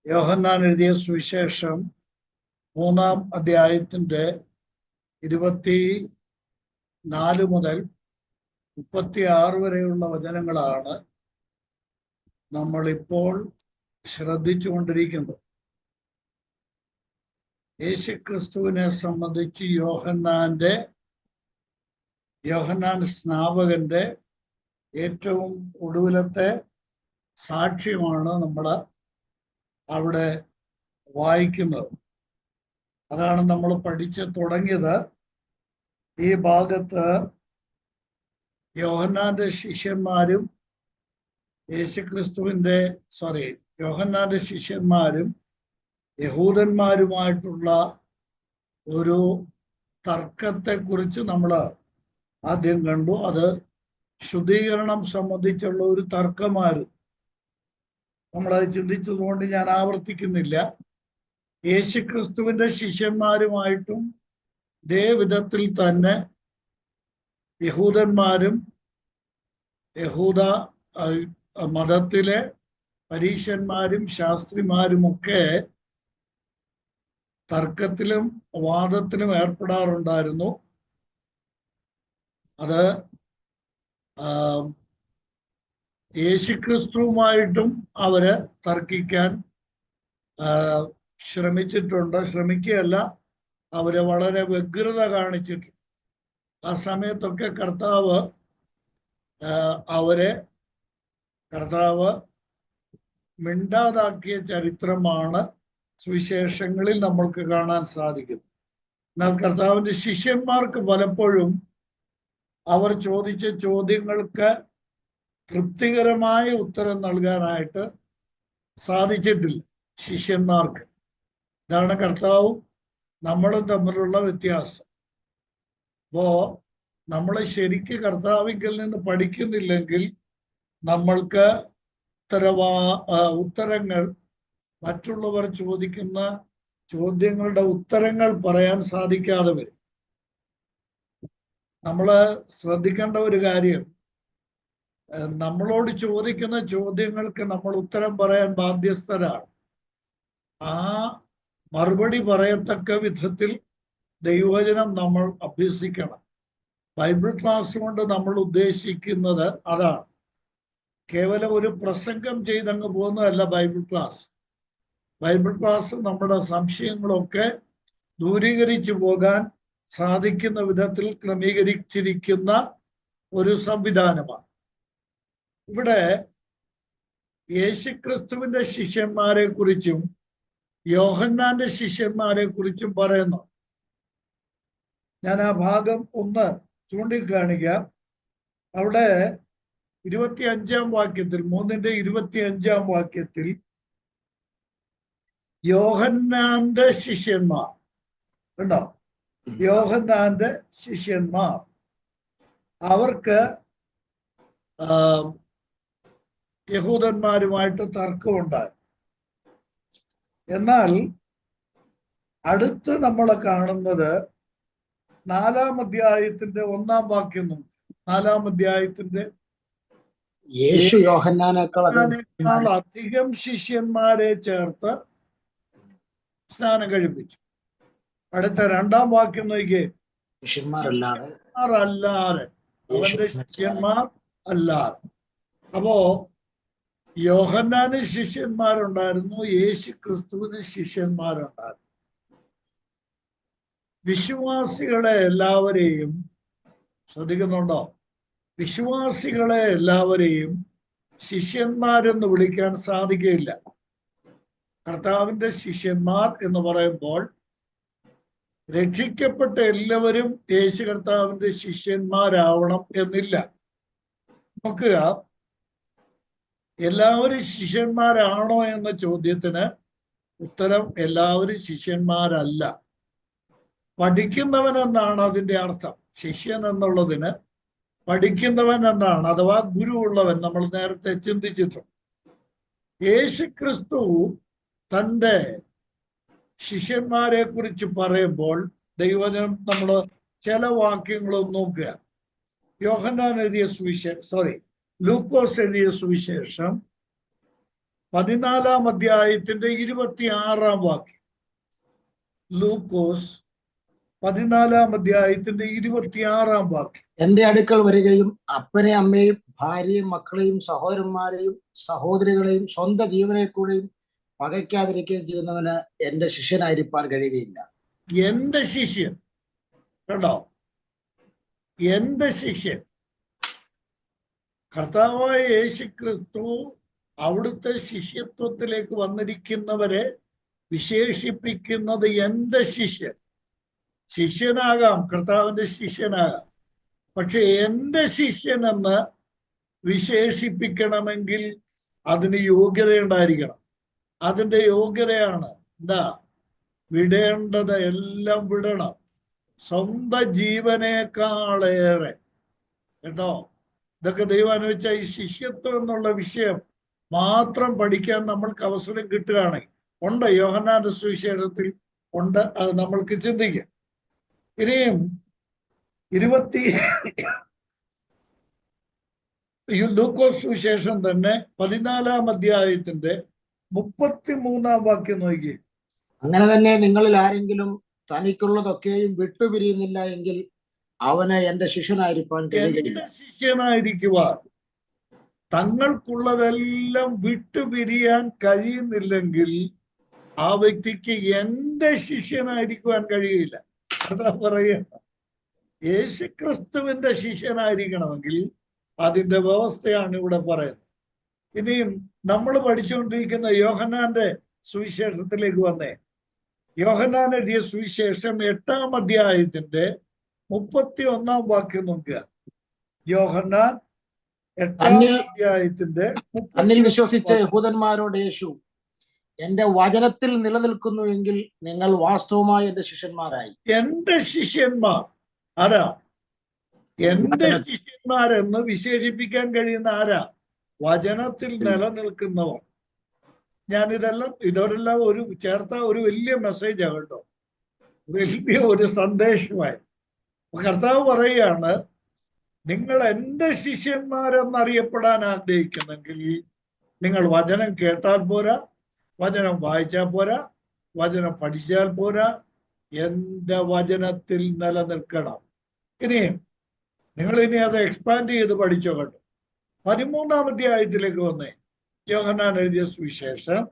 യോഹന്നാൻ എഴുതിയ സുവിശേഷം 3-ാം അധ്യായത്തിന്റെ 24 മുതൽ 36 വരെയുള്ള വചനങ്ങളാണ് നമ്മളിപ്പോൾ ശ്രദ്ധിച്ചുകൊണ്ടിരിക്കുന്നത്. യേശുക്രിസ്തുവിനെ സംബന്ധിച്ച് യോഹന്നാൻ സ്നാപകന്റെ ഏറ്റവും ഒടുവിലത്തെ സാക്ഷ്യമാണ് നമ്മൾ അവിടെ വായിക്കുന്നത്. അതാണ് നമ്മൾ പഠിച്ചു തുടങ്ങിയത്. ഈ ഭാഗത്ത് യോഹന്നാന്റെ ശിഷ്യന്മാരും യഹൂദന്മാരുമായിട്ടുള്ള ഒരു തർക്കത്തെക്കുറിച്ച് നമ്മൾ ആദ്യം കണ്ടു. അത് ശുദ്ധീകരണം സംബന്ധിച്ചുള്ള ഒരു തർക്കമായിരുന്നു. നമ്മളത് ചിന്തിച്ചതുകൊണ്ട് ഞാൻ ആവർത്തിക്കുന്നില്ല. യേശുക്രിസ്തുവിന്റെ ശിഷ്യന്മാരുമായിട്ടും ഇതേ വിധത്തിൽ തന്നെ യഹൂദന്മാരും യഹൂദ മതത്തിലെ പരീശന്മാരും ശാസ്ത്രിമാരുമൊക്കെ തർക്കത്തിലും വാദത്തിലും ഏർപ്പെടാറുണ്ടായിരുന്നു. അത് യേശുക്രിസ്തുവുമായിട്ടും അവര് തർക്കിക്കാൻ ശ്രമിക്കുകയല്ല, അവര് വളരെ വ്യഗ്രത കാണിച്ചിട്ടുണ്ട്. ആ സമയത്തൊക്കെ കർത്താവ് മിണ്ടാതാക്കിയ ചരിത്രമാണ് സുവിശേഷങ്ങളിൽ നമ്മൾക്ക് കാണാൻ സാധിക്കുന്നത്. എന്നാൽ കർത്താവിന്റെ ശിഷ്യന്മാർക്ക് പലപ്പോഴും അവർ ചോദിച്ച ചോദ്യങ്ങൾക്ക് തൃപ്തികരമായ ഉത്തരം നൽകാനായിട്ട് സാധിച്ചിട്ടില്ല ശിഷ്യന്മാർക്ക്. ഇതാണ് കർത്താവും നമ്മളും തമ്മിലുള്ള വ്യത്യാസം. അപ്പോ നമ്മൾ ശരിക്ക് കർത്താവിങ്കിൽ നിന്ന് പഠിക്കുന്നില്ലെങ്കിൽ നമ്മൾക്ക് ഉത്തരങ്ങൾ മറ്റുള്ളവർ ചോദിക്കുന്ന ചോദ്യങ്ങളുടെ ഉത്തരങ്ങൾ പറയാൻ സാധിക്കാതെ വരും. നമ്മൾ ശ്രദ്ധിക്കേണ്ട ഒരു കാര്യം, നമ്മളോട് ചോദിക്കുന്ന ചോദ്യങ്ങൾക്ക് നമ്മൾ ഉത്തരം പറയാൻ ബാധ്യസ്ഥരാണ്. ആ മറുപടി പറയത്തക്ക വിധത്തിൽ ദൈവവചനം നമ്മൾ അഭ്യസിക്കണം. ബൈബിൾ ക്ലാസ് കൊണ്ട് നമ്മൾ ഉദ്ദേശിക്കുന്നത് അതാണ്. കേവലം ഒരു പ്രസംഗം ചെയ്തങ്ങ് പോകുന്നതല്ല ബൈബിൾ ക്ലാസ്. ബൈബിൾ ക്ലാസ് നമ്മുടെ സംശയങ്ങളൊക്കെ ദൂരീകരിച്ചു പോകാൻ സാധിക്കുന്ന വിധത്തിൽ ക്രമീകരിച്ചിരിക്കുന്ന ഒരു സംവിധാനമാണ്. ഇവിടെ യേശുക്രിസ്തുവിന്റെ ശിഷ്യന്മാരെ കുറിച്ചും യോഹന്നാന്റെ ശിഷ്യന്മാരെ കുറിച്ചും പറയുന്നു. ഞാൻ ആ ഭാഗം ഒന്ന് ചൂണ്ടിക്കാണിക്കാം. അവിടെ 25-ാം വാക്യത്തിൽ, 3-ന്റെ 25-ാം യോഹന്നാന്റെ ശിഷ്യന്മാർ ഉണ്ടോ? യോഹന്നാന്റെ ശിഷ്യന്മാർ, അവർക്ക് യഹൂദന്മാരുമായിട്ട് തർക്കമുണ്ടായി. എന്നാൽ അടുത്ത് നമ്മൾ കാണുന്നത് 4-ാം അധ്യായത്തിന്റെ 1-ാം വാക്യം. 4-ാം അധ്യായത്തിന്റെ യേശു യോഹന്നാനേക്കാൾ അധികം ശിഷ്യന്മാരെ ചേർത്ത് സ്നാനം കഴിപ്പിച്ചു. അടുത്ത 2-ാം വാക്യം നോക്കിയേ. ശിഷ്യന്മാരല്ലാതെ അവന്റെ ശിഷ്യന്മാർ അല്ലാതെ. അപ്പോ യോഹന്നാന് ശിഷ്യന്മാരുണ്ടായിരുന്നു, യേശു ക്രിസ്തുവിന് ശിഷ്യന്മാരുണ്ടായിരുന്നു. വിശ്വാസികളെ എല്ലാവരെയും ശ്രദ്ധിക്കുന്നുണ്ടോ? വിശ്വാസികളെ എല്ലാവരെയും ശിഷ്യന്മാരെന്ന് വിളിക്കാൻ സാധിക്കുകയില്ല. കർത്താവിന്റെ ശിഷ്യന്മാർ എന്ന് പറയുമ്പോൾ രക്ഷിക്കപ്പെട്ട എല്ലാവരും യേശു കർത്താവിന്റെ ശിഷ്യന്മാരാവണം എന്നില്ല. നോക്കുക, എല്ലാവരും ശിഷ്യന്മാരാണോ എന്ന ചോദ്യത്തിന് ഉത്തരം എല്ലാവരും ശിഷ്യന്മാരല്ല. പഠിക്കുന്നവൻ എന്നാണ് അതിൻ്റെ അർത്ഥം. ശിഷ്യൻ എന്നുള്ളതിന് പഠിക്കുന്നവൻ എന്നാണ്, അഥവാ ഗുരു ഉള്ളവൻ. നമ്മൾ നേരത്തെ ചിന്തിച്ചിട്ടുണ്ട്. യേശുക്രിസ്തു തൻ്റെ ശിഷ്യന്മാരെ കുറിച്ച് പറയുമ്പോൾ ദൈവജനം നമ്മൾ ചില വാക്യങ്ങളൊന്നും നോക്കുക. ലൂക്കോസ് എഴുതിയ സുവിശേഷം 14-ാം അധ്യായത്തിന്റെ 26-ാം വാക്യം. ലൂക്കോസ് 14-ാം അധ്യായത്തിന്റെ 26-ാം വാക്യം. എന്റെ അടുക്കൽ വരികയും അപ്പനെ അമ്മയും ഭാര്യയും മക്കളെയും സഹോദരന്മാരെയും സഹോദരികളെയും സ്വന്തം ജീവനെ കൂടെയും പകയ്ക്കാതിരിക്കുകയും ചെയ്യുന്നവന് എന്റെ ശിഷ്യനായിരിക്കാൻ കഴിയുകയില്ല. എന്റെ ശിഷ്യൻ, കേട്ടോ, എന്റെ ശിഷ്യൻ. കർത്താവായ യേശുക്രിസ്തു അവിടുത്തെ ശിഷ്യത്വത്തിലേക്ക് വന്നിരിക്കുന്നവരെ വിശേഷിപ്പിക്കുന്നത് എന്റെ ശിഷ്യൻ. ശിഷ്യനാകാം, കർത്താവിന്റെ ശിഷ്യനാകാം. പക്ഷെ എന്റെ ശിഷ്യൻ എന്ന് വിശേഷിപ്പിക്കണമെങ്കിൽ അതിന് യോഗ്യത ഉണ്ടായിരിക്കണം. അതിന്റെ യോഗ്യതയാണ് എന്താ? വിടേണ്ടത് എല്ലാം വിടണം, സ്വന്തം ജീവനേക്കാളേറെ. കേട്ടോ, ഇതൊക്കെ ദൈവം അനുവദിച്ച ഈ ശിഷ്യത്വം എന്നുള്ള വിഷയം മാത്രം പഠിക്കാൻ നമ്മൾക്ക് അവസരം കിട്ടുകയാണെങ്കിൽ ഉണ്ട്. യോഹന്നാന്റെ സുവിശേഷത്തിൽ ഉണ്ട്, അത് നമ്മൾക്ക് ചിന്തിക്കാം. ഇനിയും 20 ലൂക്കോസ് സുവിശേഷം തന്നെ 14-ാം അധ്യായത്തിന്റെ 33-ാം വാക്യം നോക്കി. അങ്ങനെ തന്നെ നിങ്ങളിൽ ആരെങ്കിലും തനിക്കുള്ളതൊക്കെയും വിട്ടുപിരിയുന്നില്ല എങ്കിൽ അവന് എന്റെ ശിഷ്യനായിരിക്കാൻ കഴിയുകയില്ല. എന്റെ ശിഷ്യനായിരിക്കുവാൻ തങ്ങൾക്കുള്ളതെല്ലാം വിട്ടുപിരിയാൻ കഴിയുന്നില്ലെങ്കിൽ ആ വ്യക്തിക്ക് എന്റെ ശിഷ്യനായിരിക്കുവാൻ കഴിയില്ല. അതാ പറയുക, യേശുക്രിസ്തുവിന്റെ ശിഷ്യനായിരിക്കണമെങ്കിൽ അതിന്റെ വ്യവസ്ഥയാണ് ഇവിടെ പറയുന്നത്. ഇനിയും നമ്മൾ പഠിച്ചുകൊണ്ടിരിക്കുന്ന യോഹന്നാന്റെ സുവിശേഷത്തിലേക്ക് വന്നേ. യോഹന്നാൻ എഴുതിയ സുവിശേഷം 8-ാം അധ്യായത്തിന്റെ 31-ാം വാക്യം നോക്കുക. യോഹന്നാൻ 8-ാം അധ്യായത്തിന്റെ തന്നിൽ വിശ്വസിച്ച യഹൂദന്മാരോട് യേശു, എന്റെ വചനത്തിൽ നിലനിൽക്കുന്നു എങ്കിൽ നിങ്ങൾ വാസ്തവമായി എന്റെ ശിഷ്യന്മാരായി. എന്റെ ശിഷ്യന്മാർ ആരാ? എന്റെ ശിഷ്യന്മാരെന്ന് വിശേഷിപ്പിക്കാൻ കഴിയുന്ന ആരാ? വചനത്തിൽ നിലനിൽക്കുന്നവർ. ഇതെല്ലാം ഒരു ചേർത്ത ഒരു വലിയ മെസ്സേജാണ് കേട്ടോ, വലിയ ഒരു സന്ദേശമായി. കർത്താവ് പറയുകയാണ്, നിങ്ങൾ എന്റെ ശിഷ്യന്മാരെന്നറിയപ്പെടാൻ ആഗ്രഹിക്കുന്നെങ്കിൽ നിങ്ങൾ വചനം കേട്ടാൽ പോരാ, വചനം വായിച്ചാൽ പോരാ, വചനം പഠിച്ചാൽ പോരാ, എന്റെ വചനത്തിൽ നിലനിൽക്കണം. ഇനിയും നിങ്ങൾ ഇനി അത് എക്സ്പാൻഡ് ചെയ്ത് പഠിച്ചോ കേട്ടോ. 13-ാം അധ്യായത്തിലേക്ക് വന്നേ. യോഹന്നാൻ എഴുതിയ സുവിശേഷം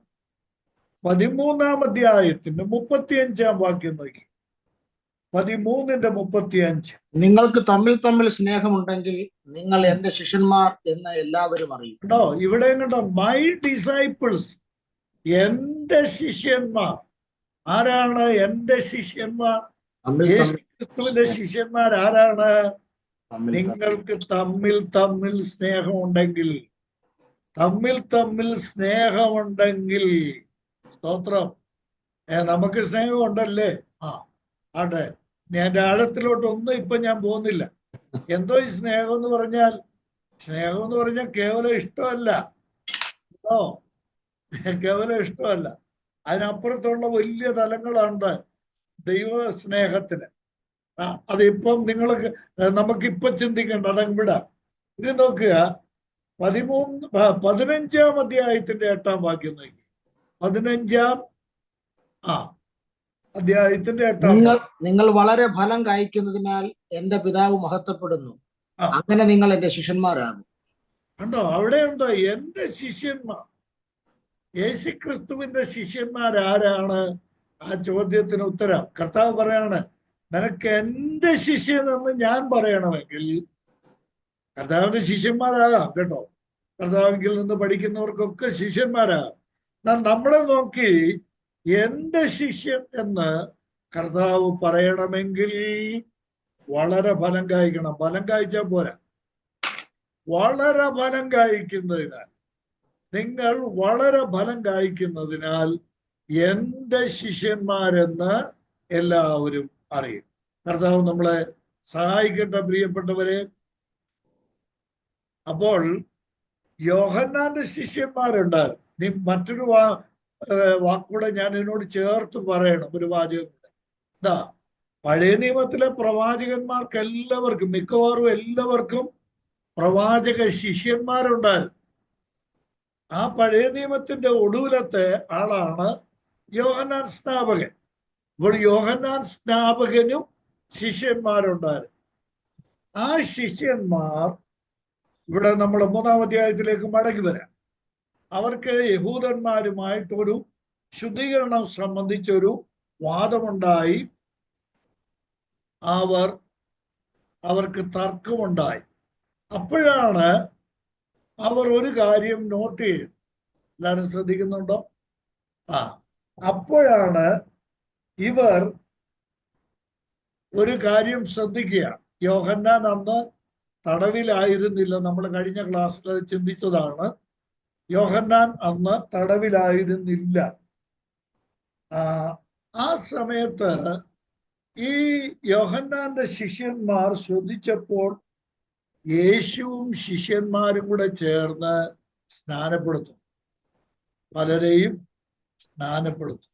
13-ാം അധ്യായത്തിന്റെ 35-ാം വാക്യം നോക്കി. 13-35. നിങ്ങൾക്ക് തമ്മിൽ തമ്മിൽ സ്നേഹമുണ്ടെങ്കിൽ നിങ്ങൾ എന്റെ ശിഷ്യന്മാർ എന്ന് എല്ലാവരും അറിയും. കേട്ടോ, ഇവിടെ കണ്ടോ, മൈ ഡിസൈപ്പിൾസ്, എന്റെ ശിഷ്യന്മാർ. ആരാണ് എന്റെ ശിഷ്യന്മാർ? യേശുക്രിസ്തുവിന്റെ ശിഷ്യന്മാർ ആരാണ്? നിങ്ങൾക്ക് തമ്മിൽ തമ്മിൽ സ്നേഹമുണ്ടെങ്കിൽ, സ്തോത്രം. നമുക്ക് സ്നേഹമുണ്ടല്ലേ? ആട്ടെ, ഞാൻ ആഴത്തിലോട്ടൊന്നും ഇപ്പൊ ഞാൻ പോകുന്നില്ല. എന്തോ ഈ സ്നേഹം എന്ന് പറഞ്ഞാൽ കേവലം ഇഷ്ടമല്ല കേട്ടോ, കേവലം ഇഷ്ടമല്ല. അതിനപ്പുറത്തുള്ള വലിയ തലങ്ങളുണ്ട് ദൈവ സ്നേഹത്തിന്. അതിപ്പം നമുക്കിപ്പൊ ചിന്തിക്കണ്ട, അതങ്ങ് വിടാം. ഇത് നോക്കുക, 15-ാം അധ്യായത്തിന്റെ 8-ാം വാക്യം നോക്കി. 15-ാം അധ്യായത്തിന്റെ 8-ാം. നിങ്ങൾ വളരെ ഫലം കായ്ക്കുന്നതിനാൽ എന്റെ പിതാവ് മഹത്വപ്പെടുന്നു, അങ്ങനെ നിങ്ങൾ എന്റെ ശിഷ്യന്മാരാകും. കണ്ടോ, അവിടെ ഉണ്ടോ എന്റെ ശിഷ്യന്മാർ? യേശുക്രിസ്തുവിന്റെ ശിഷ്യന്മാർ ആരാണ്? ആ ചോദ്യത്തിന് ഉത്തരം കർത്താവ് പറയാണ്, നിനക്ക് എന്റെ ശിഷ്യൻ എന്ന് ഞാൻ പറയണമെങ്കിൽ കർത്താവിന്റെ ശിഷ്യന്മാരാകാം കേട്ടോ. കർത്താവിൽ നിന്ന് പഠിക്കുന്നവർക്കൊക്കെ ശിഷ്യന്മാരാകാം. നമ്മളെ നോക്കി എന്റെ ശിഷ്യൻ എന്ന് കർത്താവ് പറയണമെങ്കിൽ വളരെ ഫലം കായ്ക്കണം. ഫലം കായ്ച്ചാൽ പോരാ, വളരെ ഫലം കായ്ക്കുന്നതിനാൽ, നിങ്ങൾ വളരെ ഫലം കായ്ക്കുന്നതിനാൽ എന്റെ ശിഷ്യന്മാരെന്ന് എല്ലാവരും അറിയും. കർത്താവ് നമ്മളെ സഹായിക്കട്ടെ പ്രിയപ്പെട്ടവരെ. അപ്പോൾ യോഹന്നാന്റെ ശിഷ്യന്മാരുണ്ടായിരുന്നു. നീ മറ്റൊരു വാക്കൂടെ ഞാൻ എന്നോട് ചേർത്ത് പറയണം, ഒരു വാചകം കൂടെ. എന്താ? പഴയ നിയമത്തിലെ പ്രവാചകന്മാർക്ക് എല്ലാവർക്കും, മിക്കവാറും എല്ലാവർക്കും പ്രവാചക ശിഷ്യന്മാരുണ്ടായിരുന്നു. ആ പഴയ നിയമത്തിന്റെ ഒടുവിലത്തെ ആളാണ് യോഹന്നാൻ സ്നാപകൻ. ഇപ്പോൾ യോഹന്നാൻ സ്നാപകനും ശിഷ്യന്മാരുണ്ടായിരുന്നു. ആ ശിഷ്യന്മാർ, ഇവിടെ നമ്മൾ 3-ാം അധ്യായത്തിലേക്ക് മടങ്ങി വരാം, അവർക്ക് യഹൂദന്മാരുമായിട്ടൊരു ശുദ്ധീകരണം സംബന്ധിച്ചൊരു വാദമുണ്ടായി. അവർക്ക് തർക്കമുണ്ടായി. അപ്പോഴാണ് അവർ ഒരു കാര്യം നോട്ട് ചെയ്തത്. എല്ലാവരും ശ്രദ്ധിക്കുന്നുണ്ടോ? അപ്പോഴാണ് ഇവർ ഒരു കാര്യം ശ്രദ്ധിക്കുക. യോഹന്നാൻ അന്ന് തടവിലായിരുന്നില്ല. നമ്മൾ കഴിഞ്ഞ ക്ലാസ്സിൽ അത് ചിന്തിച്ചതാണ്. യോഹന്നാൻ അന്ന് തടവിലായിരുന്നില്ല. ആ സമയത്ത് ഈ യോഹന്നാന്റെ ശിഷ്യന്മാർ ശ്രദ്ധിച്ചപ്പോൾ യേശുവും ശിഷ്യന്മാരും കൂടെ ചേർന്ന് സ്നാനപ്പെടുത്തും, പലരെയും സ്നാനപ്പെടുത്തും.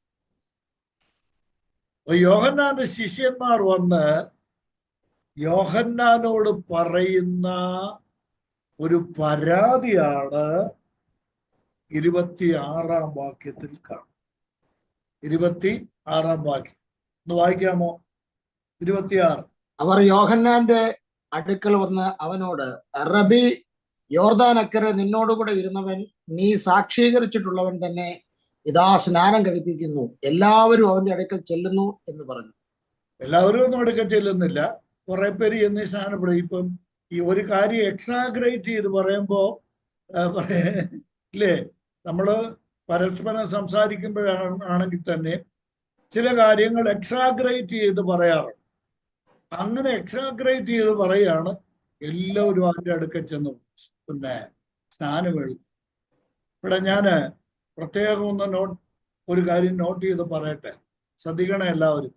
യോഹന്നാന്റെ ശിഷ്യന്മാർ വന്ന് യോഹന്നാനോട് പറയുന്ന ഒരു പരാതിയാണ് 26-ാം വാക്യത്തിൽ കാണും. 26-ാം വാക്യം ഒന്ന് വായിക്കാമോ? 26. അവർ യോഹന്നാന്റെ അടുക്കൽ വന്ന് അവനോട്, റബി, യോർദാനക്കരെ നിന്നോടുകൂടെ ഇരുന്നവൻ, നീ സാക്ഷീകരിച്ചിട്ടുള്ളവൻ തന്നെ ഇതാ സ്നാനം കഴിപ്പിക്കുന്നു, എല്ലാവരും അവന്റെ അടുക്കൽ ചെല്ലുന്നു എന്ന് പറഞ്ഞു. എല്ലാവരും ഒന്നും അടുക്കൽ ചെല്ലുന്നില്ല, കുറെ പേര് എന്ന് സ്നാനപ്പെടും. ഇപ്പം ഈ ഒരു കാര്യം എക്സാഗ്രേറ്റ് ചെയ്ത് പറയുമ്പോ ഇല്ലേ, നമ്മള് പരസ്പരം സംസാരിക്കുമ്പോഴാണെങ്കിൽ തന്നെ ചില കാര്യങ്ങൾ എക്സാഗ്രേറ്റ് ചെയ്ത് പറയാറുണ്ട്. അങ്ങനെ എക്സാഗ്രേറ്റ് ചെയ്ത് പറയാണ് എല്ലാവരും അതിൻ്റെ അടുക്കൽ ചെന്ന് സ്നാനം എഴുതും. ഇവിടെ ഞാൻ പ്രത്യേകം ഒരു കാര്യം നോട്ട് ചെയ്ത് പറയട്ടെ, ശ്രദ്ധിക്കണേ എല്ലാവരും.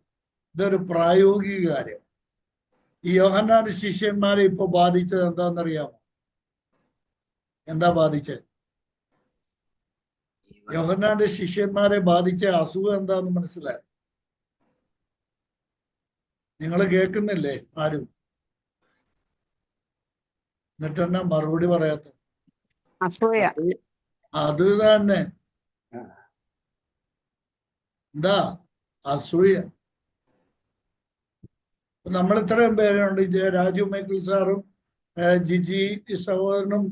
ഇതൊരു പ്രായോഗിക കാര്യം. ഈ യോഹന്നാന്റെ ശിഷ്യന്മാരെ ഇപ്പൊ ബാധിച്ചത് എന്താണെന്നറിയാമോ? എന്താ ബാധിച്ചത്? യോഹന്നാന്റെ ശിഷ്യന്മാരെ ബാധിച്ച അസുഖം എന്താണെന്ന് മനസ്സിലായി? നിങ്ങൾ കേൾക്കുന്നില്ലേ ആരും? എന്നിട്ടെന്നാ മറുപടി പറയാത്ത? അത് തന്നെ. എന്താ? അസൂയ. നമ്മൾ ഇത്രയും പേരുണ്ട്. രാജു മൈക്കിൾ സാറും ജിജി സഹോദരനും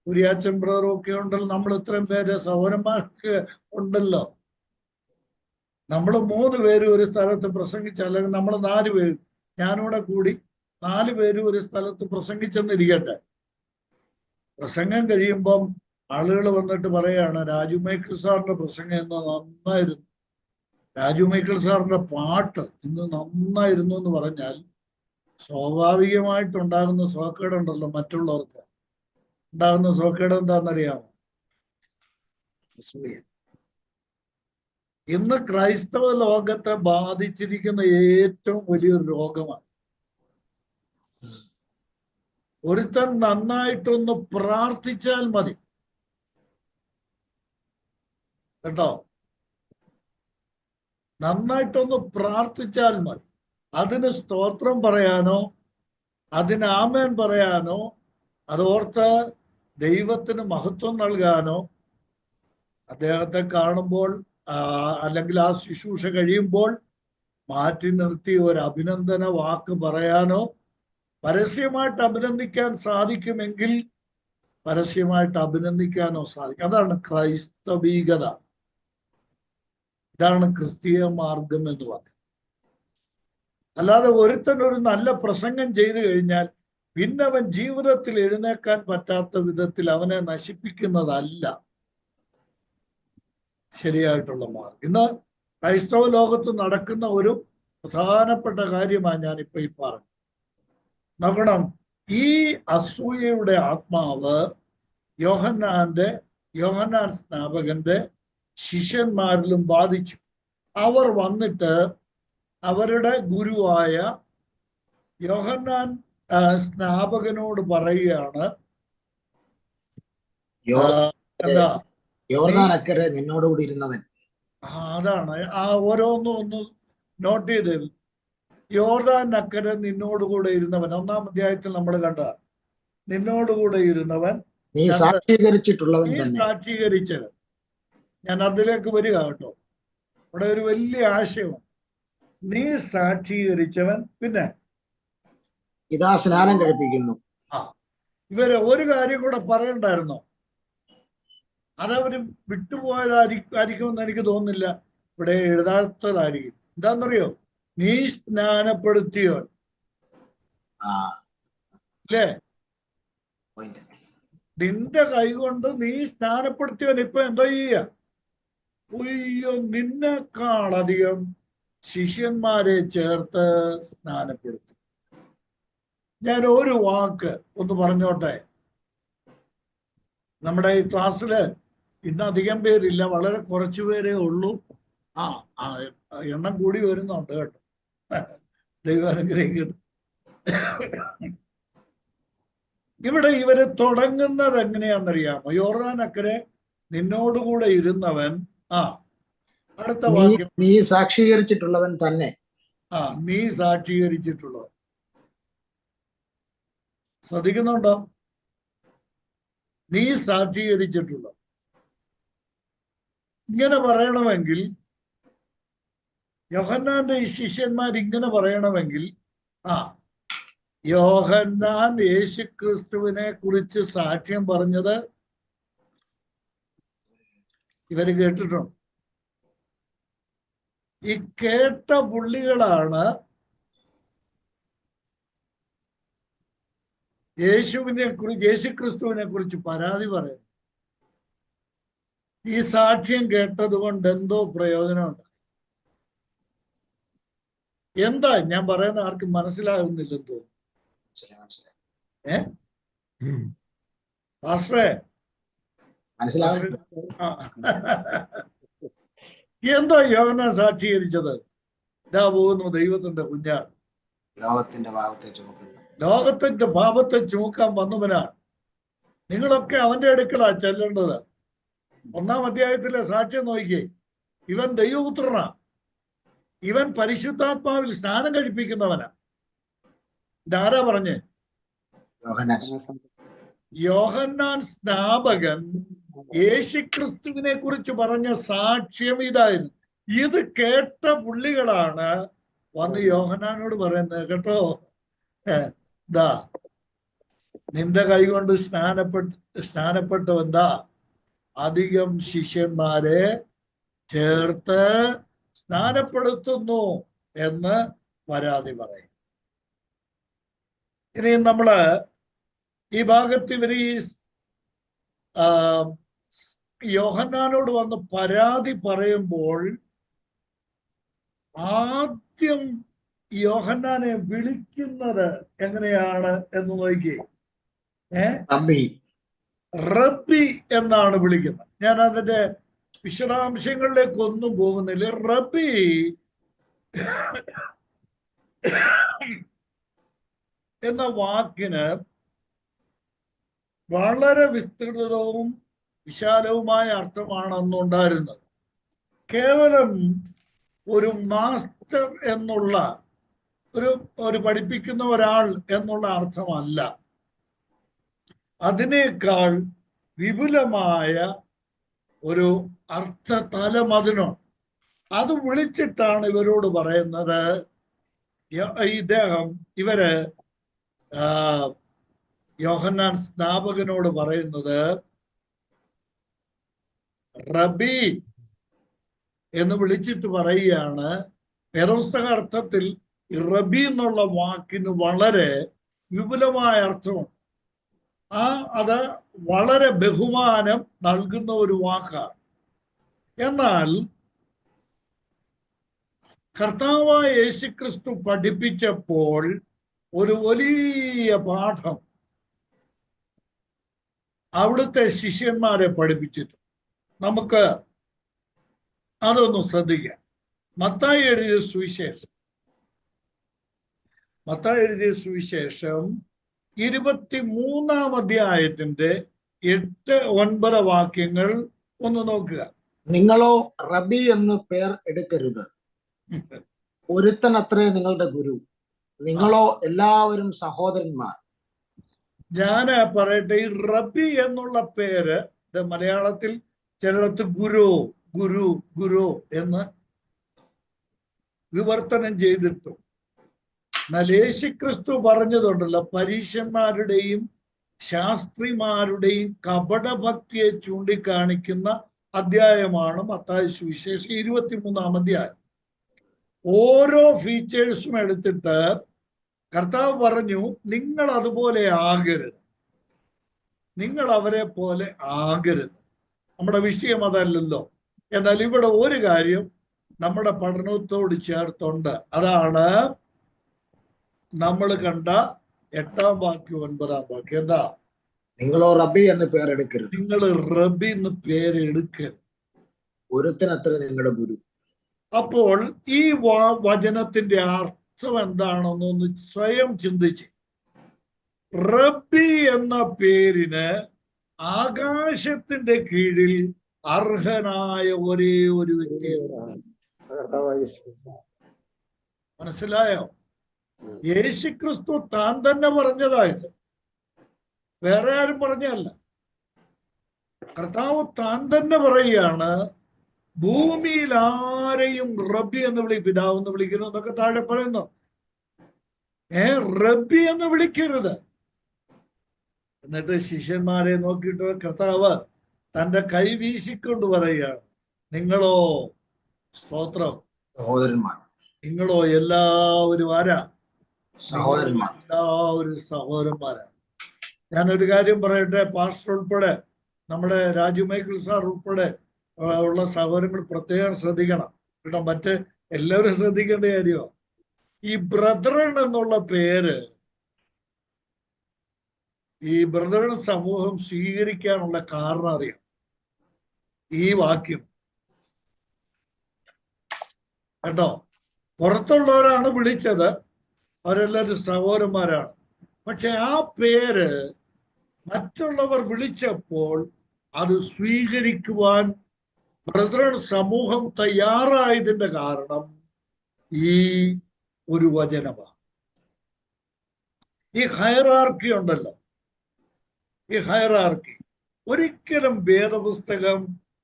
കുര്യാച്ചൻ ബ്രദറും ഒക്കെ ഉണ്ടല്ലോ. നമ്മൾ ഇത്രയും പേര് സഹോദരന്മാർക്ക് ഉണ്ടല്ലോ. നമ്മൾ 3 പേര് ഒരു സ്ഥലത്ത് പ്രസംഗിച്ച, അല്ലെങ്കിൽ നമ്മൾ 4 പേരും ഞാനിവിടെ കൂടി 4 പേരും ഒരു സ്ഥലത്ത് പ്രസംഗിച്ചെന്നിരിക്കട്ടെ. പ്രസംഗം കഴിയുമ്പം ആളുകൾ വന്നിട്ട് പറയാണ്, രാജു മൈക്കിൾ സാറിന്റെ പ്രസംഗം ഇന്ന് നന്നായിരുന്നു, രാജു മൈക്കിൾ സാറിന്റെ പാട്ട് ഇന്ന് നന്നായിരുന്നു എന്ന് പറഞ്ഞാൽ സ്വാഭാവികമായിട്ടുണ്ടാകുന്ന സോക്കേടുണ്ടല്ലോ, മറ്റുള്ളവർക്ക് ഉണ്ടാകുന്ന സോക്കേട് എന്താണെന്നറിയാമോ? അസൂയ. ഇന്ന് ക്രൈസ്തവ ലോകത്തെ ബാധിച്ചിരിക്കുന്ന ഏറ്റവും വലിയൊരു രോഗമാണ്. ഒരുത്തൻ നന്നായിട്ടൊന്ന് പ്രാർത്ഥിച്ചാൽ മതി കേട്ടോ, നന്നായിട്ടൊന്ന് പ്രാർത്ഥിച്ചാൽ മതി. അതിന് സ്തോത്രം പറയാനോ അതിന് ആമേൻ പറയാനോ അതോർത്ത് ദൈവത്തിന് മഹത്വം നൽകാനോ, അദ്ദേഹത്തെ കാണുമ്പോൾ അല്ലെങ്കിൽ ആ ശുശ്രൂഷ കഴിയുമ്പോൾ മാറ്റി നിർത്തി ഒരു അഭിനന്ദന വാക്ക് പറയാനോ, പരസ്യമായിട്ട് അഭിനന്ദിക്കാൻ സാധിക്കുമെങ്കിൽ പരസ്യമായിട്ട് അഭിനന്ദിക്കാനോ സാധിക്കും. അതാണ് ക്രൈസ്തവീകത, ഇതാണ് ക്രിസ്തീയ മാർഗം എന്ന് പറയുന്നത്. അല്ലാതെ ഒരുത്തൻ ഒരു നല്ല പ്രസംഗം ചെയ്തു കഴിഞ്ഞാൽ പിന്നെ അവൻ ജീവിതത്തിൽ എഴുന്നേക്കാൻ പറ്റാത്ത വിധത്തിൽ അവനെ നശിപ്പിക്കുന്നതല്ല ശരിയായിട്ടുള്ള മാർഗം. ഇന്ന് ക്രൈസ്തവ ലോകത്ത് നടക്കുന്ന ഒരു പ്രധാനപ്പെട്ട കാര്യമാണ് ഞാനിപ്പോ ഈ പറഞ്ഞത്. നോക്കണം, ഈ അസൂയയുടെ ആത്മാവ് യോഹന്നാൻ സ്നാപകന്റെ ശിഷ്യന്മാരിലും ബാധിച്ചു. അവർ വന്നിട്ട് അവരുടെ ഗുരുവായ യോഹന്നാൻ സ്നാപകനോട് പറയുകയാണ്, എന്താ? യോർദാനക്കരെ നിന്നോടുകൂടി ഇരുന്നവൻ. അതാണ് ഓരോന്നും ഒന്ന് നോട്ട് ചെയ്ത്. യോർദാനക്കരെ നിന്നോടുകൂടെ ഇരുന്നവൻ, 1-ാം അധ്യായത്തിൽ നമ്മൾ കണ്ട നിന്നോടുകൂടെ ഇരുന്നവൻ നീ രണ്ട്, സാക്ഷീകരിച്ചിട്ടുള്ളവൻ നീ തന്നെ. സാക്ഷീകരിച്ചത്. ഞാൻ അതിലേക്ക് വരിക കേട്ടോ. ഇവിടെ ഒരു വലിയ ആശയം. നീ സാക്ഷീകരിച്ചവൻ, പിന്നെ ഇതാ സ്നാനം കഴിപ്പിക്കുന്നു. ഇവര് ഒരു കാര്യം കൂടെ പറയണ്ടായിരുന്നോ? അതവര് വിട്ടുപോയതായിരിക്കുമെന്ന് എനിക്ക് തോന്നുന്നില്ല. ഇവിടെ എഴുതാത്തതായിരിക്കും. എന്താണെന്നറിയോ? നീ സ്നാനപ്പെടുത്തിയവൻ, അല്ലേ? നിന്റെ കൈ കൊണ്ട് നീ സ്നാനപ്പെടുത്തിയവൻ ഇപ്പൊ എന്തോ ചെയ്യ? അയ്യോ, നിന്നെക്കാളധികം ശിഷ്യന്മാരെ ചേർത്ത് സ്നാനപ്പെടുത്തി. ഞാൻ ഒരു വാക്ക് ഒന്ന് പറഞ്ഞോട്ടെ. നമ്മുടെ ഈ ക്ലാസ്സില് ഇന്ന് അധികം പേരില്ല, വളരെ കുറച്ചു പേരേ ഉള്ളൂ. എണ്ണം കൂടി വരുന്നുണ്ട് കേട്ടോ. ദൈവം അനുഗ്രഹിക്കട്ടെ. ഇവിടെ ഇവര് തുടങ്ങുന്നത് എങ്ങനെയാണെന്നറിയാമോ? യോർദാനക്കരെ നിന്നോടുകൂടെ ഇരുന്നവൻ. അടുത്ത വാക്യം, നീ സാക്ഷീകരിച്ചിട്ടുള്ളവൻ തന്നെ. നീ സാക്ഷീകരിച്ചിട്ടുള്ളവൻ. ശ്രദ്ധിക്കുന്നുണ്ടോ? നീ സാക്ഷീകരിച്ചിട്ടുള്ള. ഇങ്ങനെ പറയണമെങ്കിൽ, യോഹന്നാന്റെ ഈ ശിഷ്യന്മാർ ഇങ്ങനെ പറയണമെങ്കിൽ, യോഹന്നാൻ യേശുക്രിസ്തുവിനെ കുറിച്ച് സാക്ഷ്യം പറഞ്ഞത് ഇവര് കേട്ടിട്ടുണ്ട്. ഈ കേട്ട പുള്ളികളാണ് യേശുക്രിസ്തുവിനെ കുറിച്ച് പരാതി പറയുന്നത്. ഈ സാക്ഷ്യം കേട്ടത് കൊണ്ട് എന്തോ പ്രയോജനമുണ്ട്? എന്താ ഞാൻ പറയുന്ന ആർക്കും മനസ്സിലാകുന്നില്ലെന്ന് തോന്നുന്നു. എന്തോ യോഹന്നാൻ സാക്ഷീകരിച്ചത്? ഇതാ പോകുന്നു ദൈവത്തിന്റെ കുഞ്ഞാണ്, ലോകത്തിന്റെ പാപത്തെ ചുമക്കാൻ വന്നവനാണ്. നിങ്ങളൊക്കെ അവന്റെ അടുക്കലാ ചെല്ലേണ്ടത്. 1-ാം അധ്യായത്തിലെ സാക്ഷ്യം നോക്കിക്കേ. ഇവൻ ദൈവപുത്രനാ, ഇവൻ പരിശുദ്ധാത്മാവിൽ സ്നാനം കഴിപ്പിക്കുന്നവനാ. ഇതാരാ പറഞ്ഞേ? യോഹന്നാൻ സ്നാപകൻ യേശുക്രിസ്തുവിനെ കുറിച്ച് പറഞ്ഞ സാക്ഷ്യം ഇതായിരുന്നു. ഇത് കേട്ട പുള്ളികളാണ് വന്ന് യോഹന്നാനോട് പറയുന്നത്, കേട്ടോ, ദാ നിന്റെ കൈകൊണ്ട് സ്നാനപ്പെട്ടവൻ അധികം ശിഷ്യന്മാരെ ചേർത്ത് സ്നാനപ്പെടുത്തുന്നു എന്ന് പരാതി പറയും. ഇനി നമ്മള് ഈ ഭാഗത്ത് ഇവര് ഈ യോഹന്നാനോട് വന്ന് പരാതി പറയുമ്പോൾ ആദ്യം യോഹന്നാനെ വിളിക്കുന്നത് എങ്ങനെയാണ് എന്ന് നോക്കിയേ. റബ്ബി എന്നാണ് വിളിക്കുന്നത്. ഞാൻ അതിന്റെ വിശദാംശങ്ങളിലേക്ക് ഒന്നും പോകുന്നില്ല. റബ്ബി എന്ന വാക്കിന് വളരെ വിസ്തൃതവും വിശാലവുമായ അർത്ഥമാണ് അന്നുണ്ടായിരുന്നത്. കേവലം ഒരു മാസ്റ്റർ എന്നുള്ള ഒരു പഠിപ്പിക്കുന്ന ഒരാൾ എന്നുള്ള അർത്ഥമല്ല. അതിനേക്കാൾ വിപുലമായ ഒരു അർത്ഥതലം അതിനുണ്ട്. അത് വിളിച്ചിട്ടാണ് ഇവരോട് പറയുന്നത്. ഇവര് യോഹന്നാൻ സ്നാപകനോട് പറയുന്നത് റബി എന്ന് വിളിച്ചിട്ട് പറയുകയാണ്. വേദപുസ്തക അർത്ഥത്തിൽ റബി എന്നുള്ള വാക്കിന് വളരെ വിപുലമായ അർത്ഥമുണ്ട്. അത് വളരെ ബഹുമാനം നൽകുന്ന ഒരു വാക്കാണ്. എന്നാൽ കർത്താവായ യേശുക്രിസ്തു പഠിപ്പിച്ചപ്പോൾ ഒരു വലിയ പാഠം അവിടുത്തെ ശിഷ്യന്മാരെ പഠിപ്പിച്ചിട്ടുണ്ട്. നമുക്ക് അതൊന്ന് ശ്രദ്ധിക്കാം. മത്തായി എഴുതിയ സുവിശേഷം 23-ാം അധ്യായത്തിന്റെ 8-9 വാക്യങ്ങൾ ഒന്ന് നോക്കുക. നിങ്ങളോ റബി എന്ന് പേർ എടുക്കരുത്, ഒരുത്തൻ അത്രേ നിങ്ങളുടെ ഗുരു. നിങ്ങളോ എല്ലാവരും സഹോദരന്മാർ. ഞാൻ പറയട്ടെ, ഈ റബി എന്നുള്ള പേര് മലയാളത്തിൽ ചിലടത്ത് ഗുരു ഗുരു ഗുരു എന്ന് വിവർത്തനം ചെയ്തിട്ടും, എന്നാൽ യേശുക്രിസ്തു പറഞ്ഞതുണ്ടല്ലോ, പരീശന്മാരുടെയും ശാസ്ത്രിമാരുടെയും കപടഭക്തിയെ ചൂണ്ടിക്കാണിക്കുന്ന അധ്യായമാണ് മത്തായി സുവിശേഷം 23-ാം അധ്യായം. ഓരോ ഫീച്ചേഴ്സും എടുത്തിട്ട് കർത്താവ് പറഞ്ഞു, നിങ്ങൾ അതുപോലെ ആകരുത്, നിങ്ങൾ അവരെ പോലെ ആകരുത്. നമ്മുടെ വിഷയം അതല്ലല്ലോ. എന്നാൽ ഇവിടെ ഒരു കാര്യം നമ്മുടെ പഠനത്തോട് ചേർത്തുണ്ട്. അതാണ് നമ്മൾ കണ്ട 8-ാം വാക്യം 9-ാം വാക്യം. എന്താ? നിങ്ങളോ റബ്ബി എന്ന് പേരെടുക്കരുത്. നിങ്ങൾ റബ്ബി എന്ന് പേരെടുക്കരുത്, ഒരുത്തനത്ര നിങ്ങളുടെ ഗുരു. അപ്പോൾ ഈ വചനത്തിന്റെ അർത്ഥം എന്താണെന്നൊന്ന് സ്വയം ചിന്തിച്ച്. റബ്ബി എന്ന പേരിന് ആകാശത്തിന്റെ കീഴിൽ അർഹനായ ഒരേ ഒരു വ്യക്തി. മനസ്സിലായോ? യേശുക്രിസ്തു താൻ തന്നെ പറഞ്ഞതായത്, വേറെ ആരും പറഞ്ഞല്ല. കർത്താവ് താൻ തന്നെ പറയുകയാണ്, ഭൂമിയിൽ ആരെയും റബ്ബി എന്ന് പിതാവ് എന്ന് വിളിക്കുന്നു എന്നൊക്കെ താഴെ പറയുന്നു. റബ്ബി എന്ന് വിളിക്കരുത്. എന്നിട്ട് ശിഷ്യന്മാരെ നോക്കിയിട്ട് കർത്താവ് തന്റെ കൈ വീശിക്കൊണ്ട് പറയുകയാണ്, നിങ്ങളോ സ്തോത്രം സഹോദരന്മാർ, നിങ്ങളോ എല്ലാവരും ആരാ? സഹോദരന്മാർ, എല്ലാവരും സഹോദരന്മാരാണ്. ഞാനൊരു കാര്യം പറയട്ടെ, പാസ്റ്റർ ഉൾപ്പെടെ, നമ്മുടെ രാജു മൈക്കിൾ സാർ ഉൾപ്പെടെ ഉള്ള സഹോദരങ്ങൾ പ്രത്യേകം ശ്രദ്ധിക്കണം കേട്ടോ. മറ്റ് എല്ലാവരും ശ്രദ്ധിക്കേണ്ട കാര്യമോ, ഈ ബ്രദറൻ എന്നുള്ള പേര് ഈ ബ്രദറൻ സമൂഹം സ്വീകരിക്കാനുള്ള കാരണം അറിയാം. ഈ വാക്യം കേട്ടോ, പുറത്തുള്ളവരാണ് വിളിച്ചത്, അവരെല്ലാവരും സഹോദരന്മാരാണ്. പക്ഷെ ആ പേര് മറ്റുള്ളവർ വിളിച്ചപ്പോൾ അത് സ്വീകരിക്കുവാൻ ബ്രദറൻ സമൂഹം തയ്യാറായതിന്റെ കാരണം ഈ ഒരു വചനമാണ്. ഈ ഹയറാർക്കി ഉണ്ടല്ലോ, ഈ ഹയറാർക്കി ഒരിക്കലും വേദപുസ്തകം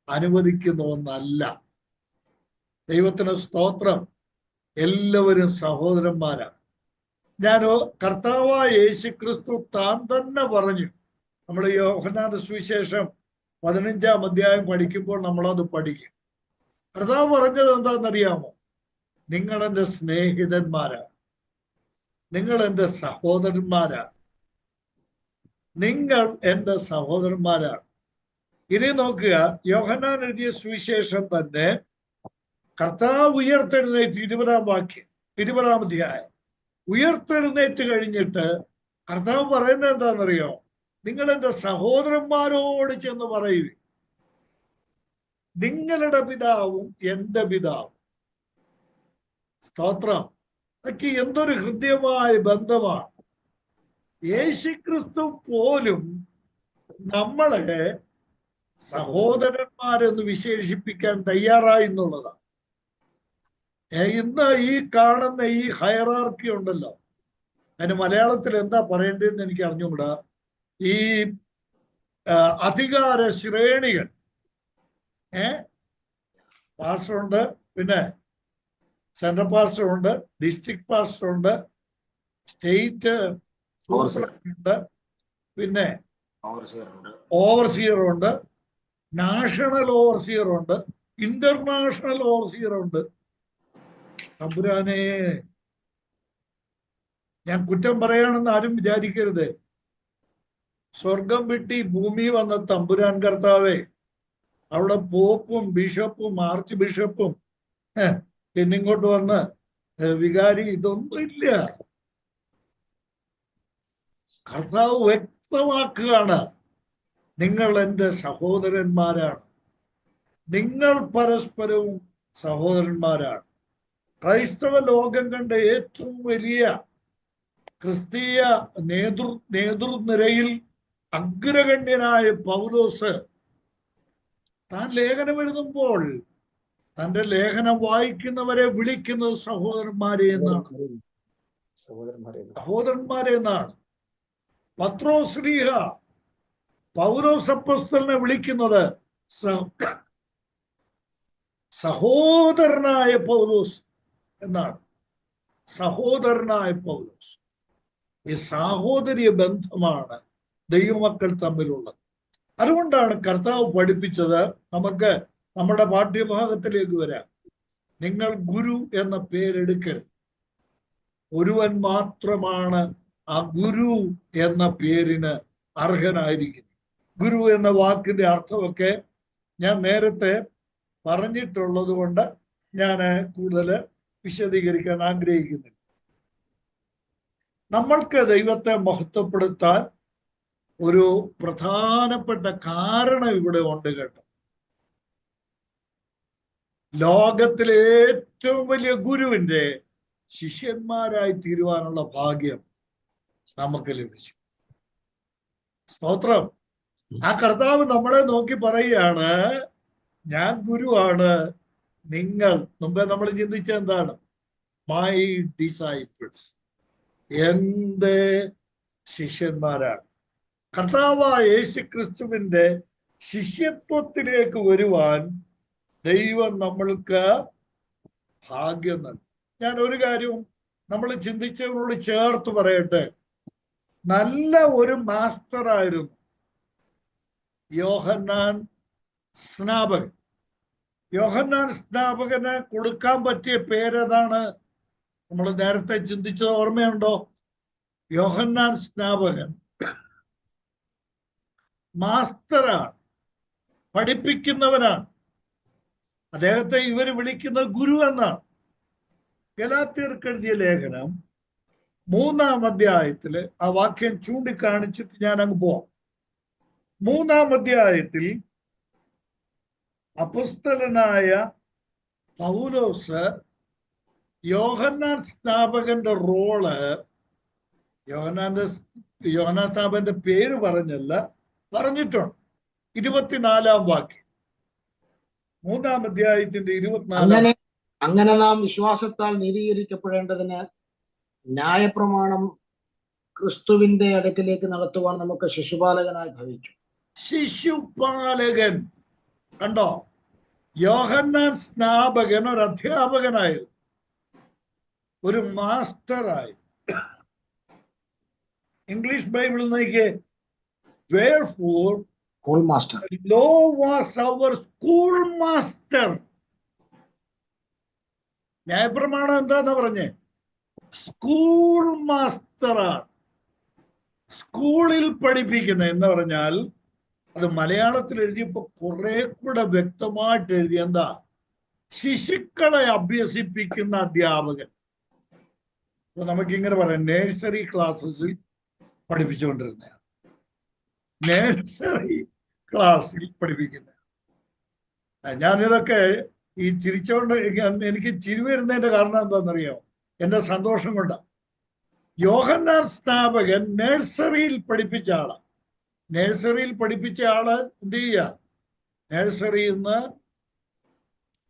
അനുവദിക്കുന്ന ഒന്നല്ല. ദൈവത്തിന് സ്തോത്രം. എല്ലാവരും സഹോദരന്മാരാണ്. ഞാനോ കർത്താവായ യേശുക്രിസ്തു താൻ തന്നെ പറഞ്ഞു. നമ്മൾ യോഹന്നാന്റെ സുവിശേഷം 15-ാം അധ്യായം പഠിക്കുമ്പോൾ നമ്മളത് പഠിക്കും. കർത്താവ് പറഞ്ഞത് എന്താണെന്നറിയാമോ? നിങ്ങൾ എൻ്റെ സ്നേഹിതന്മാരാണ്, നിങ്ങൾ എൻ്റെ സഹോദരന്മാരാണ്, നിങ്ങൾ എൻ്റെ സഹോദരന്മാരാണ്. ഇനി നോക്കുക, യോഹന്നാൻ എഴുതിയ സുവിശേഷം തന്നെ കർത്താവ് ഉയർത്തെഴുന്നേറ്റ് 20-ാം വാക്യം 20-ാം അധ്യായം ഉയർത്തെഴുന്നേറ്റ് കഴിഞ്ഞിട്ട് കർത്താവ് പറയുന്നത് എന്താണെന്നറിയോ? നിങ്ങൾ എൻ്റെ സഹോദരന്മാരോട് ചെന്ന് പറയുക, നിങ്ങളുടെ പിതാവും എൻ്റെ പിതാവും. സ്തോത്രം. അതൊക്കെ എന്തൊരു ഹൃദ്യമായ ബന്ധമാണ്. യേശുക്രിസ്തു പോലും നമ്മളെ സഹോദരന്മാരെന്ന് വിശേഷിപ്പിക്കാൻ തയ്യാറായി എന്നുള്ളതാണ്. ഇന്ന് ഈ കാണുന്ന ഈ ഹയറാർക്കി ഉണ്ടല്ലോ, അതിന് മലയാളത്തിൽ എന്താ പറയേണ്ടതെന്ന് എനിക്ക് അറിഞ്ഞുകൂടാ. ഈ അധികാര ശ്രേണികൾ, പാസ്റ്ററുണ്ട്, പിന്നെ സെൻട്രൽ പാസ്റ്ററുണ്ട്, ഡിസ്ട്രിക്ട് പാസ്റ്ററുണ്ട്, സ്റ്റേറ്റ് ഉണ്ട്, പിന്നെ ഓവർസിയർ ഉണ്ട്, നാഷണൽ ഓവർസിയർ ഉണ്ട്, ഇന്റർനാഷണൽ ഓവർസിയർ ഉണ്ട്. തമ്പുരാനെ, ഞാൻ കുറ്റം പറയാണെന്ന് ആരും വിചാരിക്കരുത്. സ്വർഗം വിട്ടി ഭൂമി വന്ന തമ്പുരാൻ കർത്താവേ, അവിടെ പോപ്പും ബിഷപ്പും ആർച്ച് ബിഷപ്പും പിന്നിങ്ങോട്ട് വന്ന് വികാരി ഇതൊന്നുമില്ല. കർത്താവ് വ്യക്തമാക്കുകയാണ്, നിങ്ങൾ എൻ്റെ സഹോദരന്മാരാണ്, നിങ്ങൾ പരസ്പരവും സഹോദരന്മാരാണ്. ക്രൈസ്തവ ലോകം കണ്ട ഏറ്റവും വലിയ ക്രിസ്തീയ നേതൃനിരയിൽ അഗ്രഗണ്യനായ പൗലോസ് താൻ ലേഖനം എഴുതുമ്പോൾ തന്റെ ലേഖനം വായിക്കുന്നവരെ വിളിക്കുന്നത് സഹോദരന്മാരെ എന്നാണ്. സഹോദരന്മാരെ എന്നാണ്. പത്രോസ്ലീഹ പൗലോസ് അപ്പോസ്തലനെ വിളിക്കുന്നത് സഹോദരനായ പൗലോസ് എന്നാണ്. സഹോദരനായ പൗലോസ്. ഈ സാഹോദര്യ ബന്ധമാണ് ദൈവമക്കൾ തമ്മിലുള്ളത്. അതുകൊണ്ടാണ് കർത്താവ് പഠിപ്പിച്ചത്. നമുക്ക് നമ്മുടെ പാഠ്യഭാഗത്തിലേക്ക് വരാം. നിങ്ങൾ ഗുരു എന്ന പേരെടുക്കരുത്. ഒരുവൻ മാത്രമാണ് ആ ഗുരു എന്ന പേരിന് അർഹനായിരിക്കുന്നത്. ഗുരു എന്ന വാക്കിന്റെ അർത്ഥമൊക്കെ ഞാൻ നേരത്തെ പറഞ്ഞിട്ടുള്ളത് കൊണ്ട് ഞാൻ കൂടുതൽ വിശദീകരിക്കാൻ ആഗ്രഹിക്കുന്നില്ല. നമ്മൾക്ക് ദൈവത്തെ മഹത്വപ്പെടുത്താൻ ഒരു പ്രധാനപ്പെട്ട കാരണം ഇവിടെ ഉണ്ട് കേട്ടോ. ലോകത്തിലെ ഏറ്റവും വലിയ ഗുരുവിന്റെ ശിഷ്യന്മാരായി തീരുവാനുള്ള ഭാഗ്യം നമുക്ക് ലഭിച്ചു. സ്തോത്രം. ആ കർത്താവ് നമ്മളെ നോക്കി പറയുകയാണ്, ഞാൻ ഗുരുവാണ്, നിങ്ങൾ മുമ്പേ നമ്മൾ ചിന്തിച്ച എന്താണ്? മൈ ഡിസൈപ്പിൾസ്, എന്റെ ശിഷ്യന്മാരാണ്. കർത്താവായ യേശു ക്രിസ്തുവിന്റെ ശിഷ്യത്വത്തിലേക്ക് വരുവാൻ ദൈവം നമ്മൾക്ക് ഭാഗ്യം നൽകി. ഞാൻ ഒരു കാര്യവും നമ്മൾ ചിന്തിച്ചതിനോട് ചേർത്ത് പറയട്ടെ. നല്ല ഒരു മാസ്റ്ററായിരുന്നു യോഹന്നാൻ സ്നാപകൻ. യോഹന്നാൻ സ്നാപകന് കൊടുക്കാൻ പറ്റിയ പേരതാണ്. നമ്മൾ നേരത്തെ ചിന്തിച്ചത് ഓർമ്മയുണ്ടോ? യോഹന്നാൻ സ്നാപകൻ മാസ്റ്ററാണ്, പഠിപ്പിക്കുന്നവനാണ്. അദ്ദേഹത്തെ ഇവര് വിളിക്കുന്നത് ഗുരു എന്നാണ്. ഗലാത്യർക്ക് എഴുതിയ ലേഖനം 3-ാം അധ്യായത്തില് ആ വാക്യം ചൂണ്ടിക്കാണിച്ചിട്ട് ഞാൻ അങ്ങ് പോവാം. 3-ാം അധ്യായത്തിൽ അപ്പോസ്തലനായ പൗലോസ് യോഹന്നാൻ സ്നാപകന്റെ റോള്, യോഹന്നാൻ സ്നാപകന്റെ പേര് പറഞ്ഞല്ല, പറഞ്ഞിട്ടുണ്ട്. 24-ാം വാക്യം, 3-ാം അധ്യായത്തിന്റെ 24. അങ്ങനെ നാം വിശ്വാസത്താൽ നീതീകരിക്കപ്പെടേണ്ടതിന് ന്യായപ്രമാണം ക്രിസ്തുവിന്റെ അടുക്കിലേക്ക് നടത്തുവാൻ നമുക്ക് ശിശുപാലകനായി ഭവിച്ചു. ശിശുപാലകൻ കണ്ടോ? യോഹന്നാൻ സ്നാപകൻ ഒരു അധ്യാപകനായിരുന്നു, ഒരു മാസ്റ്ററായി. ഇംഗ്ലീഷ് ബൈബിളിൽ നോക്കിയേ, wherefore school master, law was our school master. ന്യായപ്രമാണം എന്താന്ന് പറഞ്ഞേ? സ്കൂൾ മാസ്റ്ററാണ്. സ്കൂളിൽ പഠിപ്പിക്കുന്ന എന്ന് പറഞ്ഞാൽ അത് മലയാളത്തിൽ എഴുതിയപ്പോ കുറെ കൂടെ വ്യക്തമായിട്ട് എഴുതി. എന്താ? ശിശുക്കളെ അഭ്യസിപ്പിക്കുന്ന അധ്യാപകൻ. അപ്പൊ നമുക്കിങ്ങനെ പറയാം, നേഴ്സറി ക്ലാസ്സസിൽ പഠിപ്പിച്ചുകൊണ്ടിരുന്ന, നേഴ്സറി ക്ലാസ്സിൽ പഠിപ്പിക്കുന്ന. ഞാനിതൊക്കെ ഈ ചിരിച്ചോണ്ട് എനിക്ക് ചിരി വരുന്നതിന്റെ കാരണം എന്താണെന്നറിയാമോ? എന്റെ സന്തോഷം കൊണ്ടാണ്. യോഹന്നാൻ സ്നാപകൻ നേഴ്സറിയിൽ പഠിപ്പിച്ച ആളാണ്. നേഴ്സറിയിൽ പഠിപ്പിച്ച ആള് എന്ത് ചെയ്യുക? നേഴ്സറിയിൽ നിന്ന്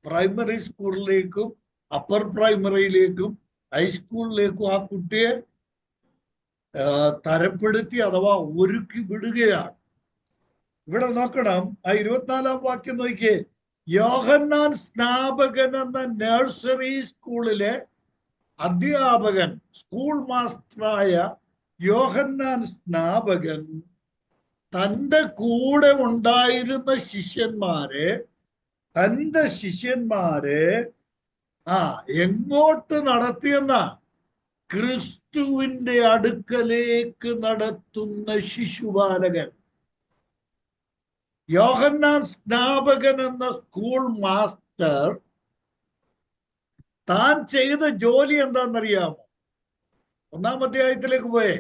പ്രൈമറി സ്കൂളിലേക്കും അപ്പർ പ്രൈമറിയിലേക്കും ഹൈസ്കൂളിലേക്കും ആ കുട്ടിയെ തരപ്പെടുത്തി അഥവാ ഒരുക്കി വിടുകയാണ്. ഇവിടെ നോക്കണം, ആ 24-ാം വാക്യം നോക്കിയേ. യോഹന്നാൻ സ്നാപകൻ എന്ന നഴ്സറി സ്കൂളിലെ അധ്യാപകൻ, സ്കൂൾ മാസ്റ്ററായ യോഹന്നാൻ സ്നാപകൻ തൻ്റെ കൂടെ ഉണ്ടായിരുന്ന തൻ്റെ ശിഷ്യന്മാരെ എങ്ങോട്ട് നടത്തിയെന്ന? ക്രിസ്തുവിന്റെ അടുക്കലേക്ക് നടത്തുന്ന ശിശുപാലകൻ. യോഹന്നാൻ സ്നാപകൻ എന്ന സ്കൂൾ മാസ്റ്റർ താൻ ചെയ്ത ജോലി എന്താണെന്നറിയാമോ? 1-ാം അധ്യായത്തിലേക്ക് പോയേ.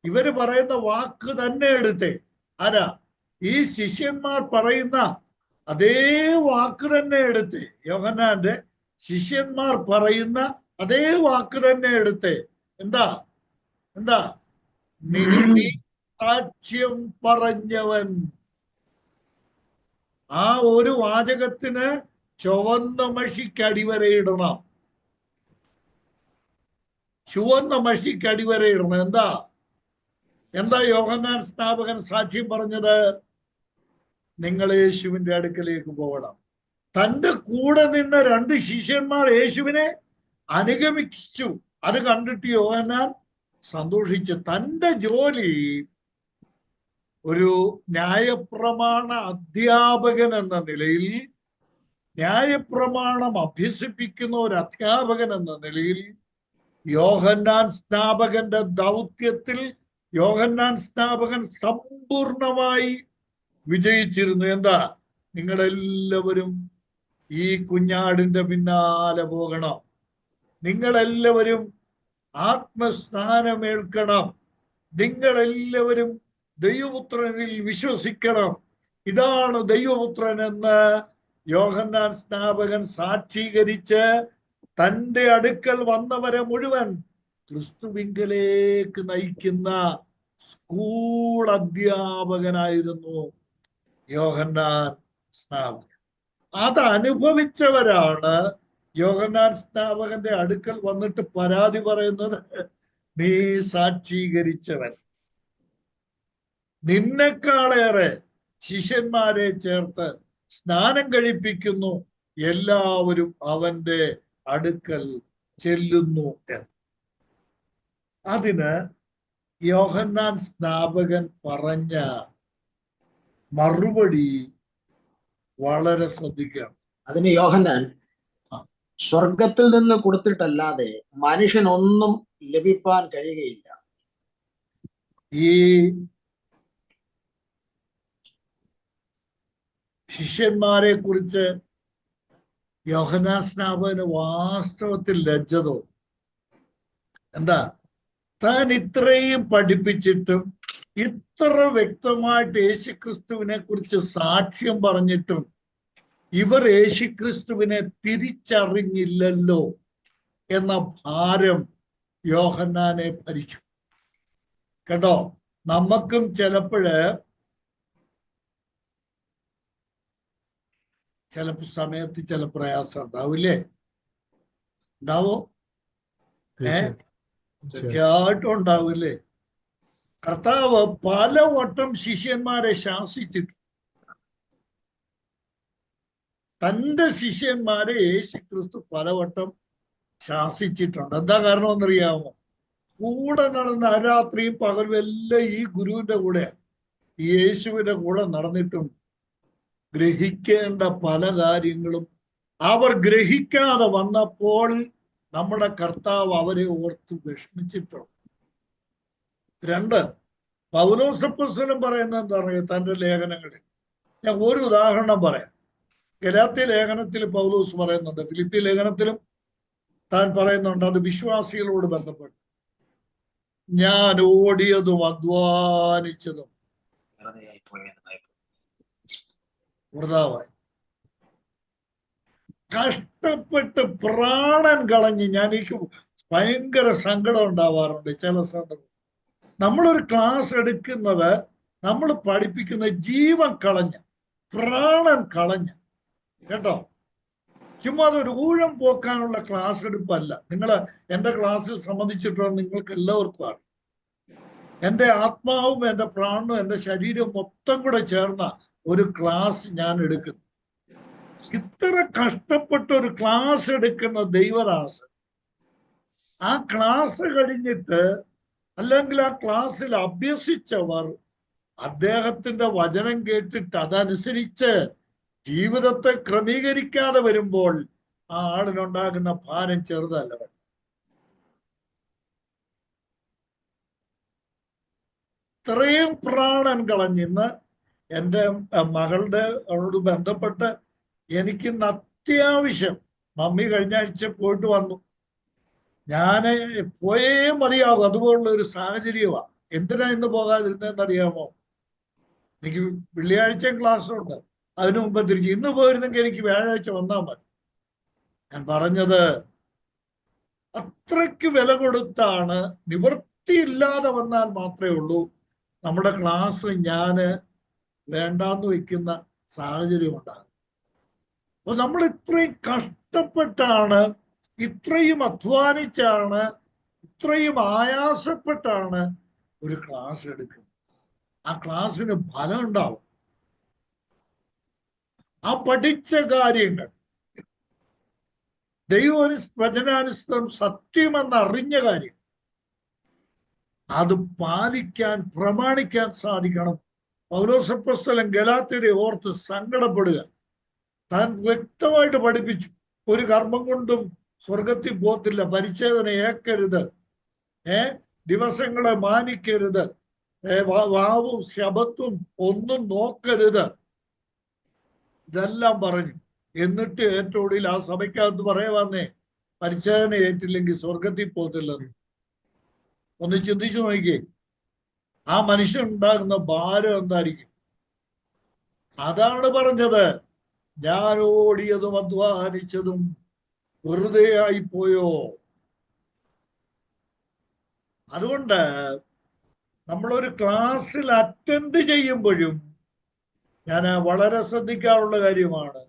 ഇവര് പറയുന്ന വാക്ക് തന്നെ എടുത്തേ. ആരാ? ഈ ശിഷ്യന്മാർ പറയുന്ന അതേ വാക്ക് തന്നെ എടുത്തേ. യോഹന്നാന്റെ ശിഷ്യന്മാർ പറയുന്ന അതേ വാക്ക് തന്നെ എടുത്തേ. എന്താ? നീ സാക്ഷ്യം പറഞ്ഞവൻ. ആ ഒരു വാചകത്തിന് ചുവന്ന മഷിക്കടിവരയിടണം. ചുവന്ന മഷിക്കടിവരയിടണം. എന്താ? എന്താ യോഹന്നാൻ സ്നാപകൻ സാക്ഷ്യം പറഞ്ഞത്? നിങ്ങൾ യേശുവിന്റെ അടുക്കലേക്ക് പോകണം. തന്റെ കൂടെ നിന്ന 2 ശിഷ്യന്മാർ യേശുവിനെ അനുഗമിച്ചു. അത് കണ്ടിട്ട് യോഹന്നാൻ സന്തോഷിച്ചു. തന്റെ ജോലി ഒരു ന്യായപ്രമാണ അധ്യാപകൻ എന്ന നിലയിൽ, ന്യായപ്രമാണം അഭ്യസിപ്പിക്കുന്ന ഒരു അധ്യാപകൻ എന്ന നിലയിൽ യോഹന്നാൻ സ്നാപകന്റെ ദൗത്യത്തിൽ യോഹന്നാൻ സ്നാപകൻ സമ്പൂർണമായി വിജയിച്ചിരുന്നു. എന്താ? നിങ്ങളെല്ലാവരും ഈ കുഞ്ഞാടിന്റെ പിന്നാലെ പോകണം, നിങ്ങളെല്ലാവരും ആത്മസ്നാനമേൽക്കണം, നിങ്ങളെല്ലാവരും ദൈവപുത്രനിൽ വിശ്വസിക്കണം, ഇതാണ് ദൈവപുത്രൻ എന്ന് യോഹന്നാൻ സ്നാപകൻ സാക്ഷീകരിച്ച് തന്റെ അടുക്കൽ വന്നവരെ മുഴുവൻ ക്രിസ്തുവിങ്കലേക്ക് നയിക്കുന്ന സ്കൂൾ അധ്യാപകനായിരുന്നു യോഹന്നാൻ സ്നാപകൻ. അത് അനുഭവിച്ചവരാണ് യോഹന്നാൻ സ്നാപകന്റെ അടുക്കൽ വന്നിട്ട് പരാതി പറയുന്നത്, നീ സാക്ഷീകരിച്ചവൻ നിന്നെക്കാളേറെ ശിഷ്യന്മാരെ ചേർത്ത് സ്നാനം കഴിപ്പിക്കുന്നു, എല്ലാവരും അവന്റെ അടുക്കൽ ചെല്ലുന്നു എന്ന്. അതിന് യോഹന്നാൻ സ്നാപകൻ പറഞ്ഞ മറുപടി വളരെ ശ്രദ്ധിക്കണം. അതിന് യോഹന്നാൻ, സ്വർഗത്തിൽ നിന്ന് കൊടുത്തിട്ടല്ലാതെ മനുഷ്യനൊന്നും ലഭിപ്പാൻ കഴിയുകയില്ല. ഈ ശിഷ്യന്മാരെ കുറിച്ച് യോഹന്നാൻ സ്നാപകന് വാസ്തവത്തിൽ ലജ്ജ തോന്നി. എന്താ? താൻ ഇത്രയും പഠിപ്പിച്ചിട്ടും ഇത്ര വ്യക്തമായിട്ട് യേശുക്രിസ്തുവിനെ കുറിച്ച് സാക്ഷ്യം പറഞ്ഞിട്ടും ഇവർ യേശുക്രിസ്തുവിനെ തിരിച്ചറിഞ്ഞില്ലല്ലോ എന്ന ഭാരം യോഹന്നാനെ ഭരിച്ചു. കേട്ടോ, നമുക്കും ചില സമയത്ത് ചില പ്രയാസം ഉണ്ടാവില്ലേ? ഉണ്ടാവോ? തീർച്ചയായിട്ടും ഉണ്ടാവില്ലേ? കർത്താവ് പലവട്ടം ശിഷ്യന്മാരെ ശാസിച്ചിട്ടു. തന്റെ ശിഷ്യന്മാരെ യേശുക്രിസ്തു പലവട്ടം ശാസിച്ചിട്ടുണ്ട്. എന്താ കാരണം എന്നറിയാമോ? കൂടെ നടന്ന അരാത്രിയും പകലും എല്ലാം ഈ ഗുരുവിന്റെ കൂടെ, ഈ യേശുവിന്റെ കൂടെ നടന്നിട്ടും ഗ്രഹിക്കേണ്ട പല കാര്യങ്ങളും അവർ ഗ്രഹിക്കാതെ വന്നപ്പോൾ നമ്മുടെ കർത്താവ് അവരെ ഓർത്ത് വിഷമിച്ചിട്ടുണ്ട്. 2, പൗലോസ് അപ്പോസ്തലൻ പറയുന്നത് എന്താ പറയുക തന്റെ ലേഖനങ്ങളിൽ? ഞാൻ ഒരു ഉദാഹരണം പറയാം. ഗലാത്യ ലേഖനത്തിൽ പൗലോസ് പറയുന്നുണ്ട്, ഫിലിപ്പി ലേഖനത്തിലും താൻ പറയുന്നുണ്ട്. അത് വിശ്വാസികളോട് ബന്ധപ്പെട്ട്, ഞാൻ ഓടിയതും അധ്വാനിച്ചതും വൃഥാവായി, കഷ്ടപ്പെട്ട് പ്രാണൻ കളഞ്ഞ്. എനിക്ക് ഭയങ്കര സങ്കടം ഉണ്ടാവാറുണ്ട് ചില സന്ദർഭം. നമ്മളൊരു ക്ലാസ് എടുക്കുന്നത്, നമ്മൾ പഠിപ്പിക്കുന്ന ജീവൻ കളഞ്ഞ്, പ്രാണൻ കളഞ്ഞ്, കേട്ടോ, ചുമ്മാ അതൊരു ഊഴം പോക്കാനുള്ള ക്ലാസ് എടുപ്പല്ല. നിങ്ങൾ എൻ്റെ ക്ലാസ്സിൽ സംബന്ധിച്ചിട്ടുള്ള നിങ്ങൾക്ക് എല്ലാവർക്കും അറിയാം, എൻ്റെ ആത്മാവും എൻ്റെ പ്രാണനും എൻ്റെ ശരീരവും മൊത്തം കൂടെ ചേർന്ന ഒരു ക്ലാസ് ഞാൻ എടുക്കുന്നു. ഇത്ര കഷ്ടപ്പെട്ട ഒരു ക്ലാസ് എടുക്കുന്ന ദൈവദാസൻ ആ ക്ലാസ് കഴിഞ്ഞിട്ട്, അല്ലെങ്കിൽ ആ ക്ലാസ്സിൽ അഭ്യസിച്ചവർ അദ്ദേഹത്തിന്റെ വചനം കേട്ടിട്ട് അതനുസരിച്ച് ജീവിതത്തെ ക്രമീകരിക്കാതെ വരുമ്പോൾ ആ ആളിനുണ്ടാകുന്ന ഭാരം ചെറുതല്ല. ഇത്രയും പ്രാണൻ കളഞ്ഞിന്ന് എൻ്റെ മകളുടെ അവളോട് ബന്ധപ്പെട്ട് എനിക്കിന്ന് അത്യാവശ്യം, മമ്മി കഴിഞ്ഞ ആഴ്ച പോയിട്ട് വന്നു, ഞാൻ പോയേ മതിയാവും, അതുപോലുള്ള ഒരു സാഹചര്യമാണ്. എന്തിനാ ഇന്ന് പോകാതിരുന്നതെന്നറിയാമോ? എനിക്ക് വെള്ളിയാഴ്ച ക്ലാസ് ഉണ്ട്, അതിനു മുമ്പ് തിരിച്ച് ഇന്ന് പോയിരുന്നെങ്കിൽ എനിക്ക് വ്യാഴാഴ്ച വന്നാൽ മതി. ഞാൻ പറഞ്ഞത്, അത്രയ്ക്ക് വില കൊടുത്താണ്, നിവൃത്തിയില്ലാതെ വന്നാൽ മാത്രമേ ഉള്ളൂ നമ്മുടെ ക്ലാസ് ഞാൻ വേണ്ടാന്ന് വെക്കുന്ന സാഹചര്യം ഉണ്ടാകും. അപ്പൊ നമ്മൾ ഇത്രയും കഷ്ടപ്പെട്ടാണ്, ഇത്രയും അധ്വാനിച്ചാണ്, ഇത്രയും ആയാസപ്പെട്ടാണ് ഒരു ക്ലാസ് എടുക്കും. ആ ക്ലാസ്സിന് ഫലം ഉണ്ടാവും. ആ പഠിച്ച കാര്യങ്ങൾ വചനാനുസൃതം സത്യമെന്നറിഞ്ഞ കാര്യം അത് പാലിക്കാൻ പ്രമാണിക്കാൻ സാധിക്കണം. പൗലോസ് അപ്പോസ്തലൻ ഗലാത്യരെ ഓർത്ത് സങ്കടപ്പെടുക. താൻ വ്യക്തമായിട്ട് പഠിപ്പിച്ചു, ഒരു കർമ്മം കൊണ്ടും സ്വർഗത്തിൽ പോകത്തില്ല, പരിച്ഛേദന ഏക്കരുത്, ദിവസങ്ങളെ മാനിക്കരുത്, വാവും ശബത്തും ഒന്നും നോക്കരുത്, ഇതെല്ലാം പറഞ്ഞു. എന്നിട്ട് ഏറ്റവും ഒടുവിൽ ആ സഭയ്ക്കകത്ത് പറയുവാന്നേ, പരിച്ഛേദന ഏറ്റില്ലെങ്കിൽ സ്വർഗത്തിൽ പോകത്തില്ലെന്ന്. ഒന്ന് ചിന്തിച്ചു നോക്കിയേ, ആ മനുഷ്യൻ ഉണ്ടാകുന്ന ഭാരം എന്തായിരിക്കും? അതാണ് പറഞ്ഞത്, ഞാൻ ഓടിയതും അധ്വാനിച്ചതും വെറുതെ ആയിപ്പോയോ? അതുകൊണ്ട് നമ്മളൊരു ക്ലാസ്സിൽ അറ്റൻഡ് ചെയ്യുമ്പോഴും ഞാൻ വളരെ ശ്രദ്ധിക്കാറുള്ള കാര്യമാണ്.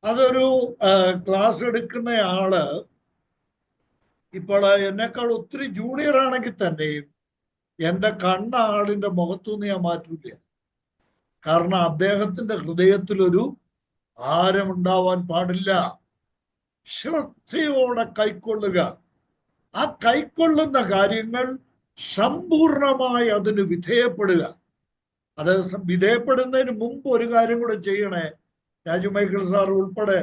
അതൊരു ക്ലാസ് എടുക്കുന്ന ആള് ഇപ്പോൾ എന്നെക്കാൾ ഒത്തിരി ജൂനിയർ ആണെങ്കിൽ തന്നെയും എൻ്റെ കണ്ണ ആളിന്റെ മുഖത്തുനിന്ന് ഞാൻ മാറ്റൂല. കാരണം അദ്ദേഹത്തിന്റെ ഹൃദയത്തിലൊരു ഭാരമുണ്ടാവാൻ പാടില്ല. ശ്രദ്ധയോടെ കൈക്കൊള്ളുക. ആ കൈക്കൊള്ളുന്ന കാര്യങ്ങൾ സമ്പൂർണമായി അതിന് വിധേയപ്പെടുക. അത് വിധേയപ്പെടുന്നതിന് മുമ്പ് ഒരു കാര്യം കൂടെ ചെയ്യണേ. രാജു മൈക്കിൾ സാർ ഉൾപ്പെടെ,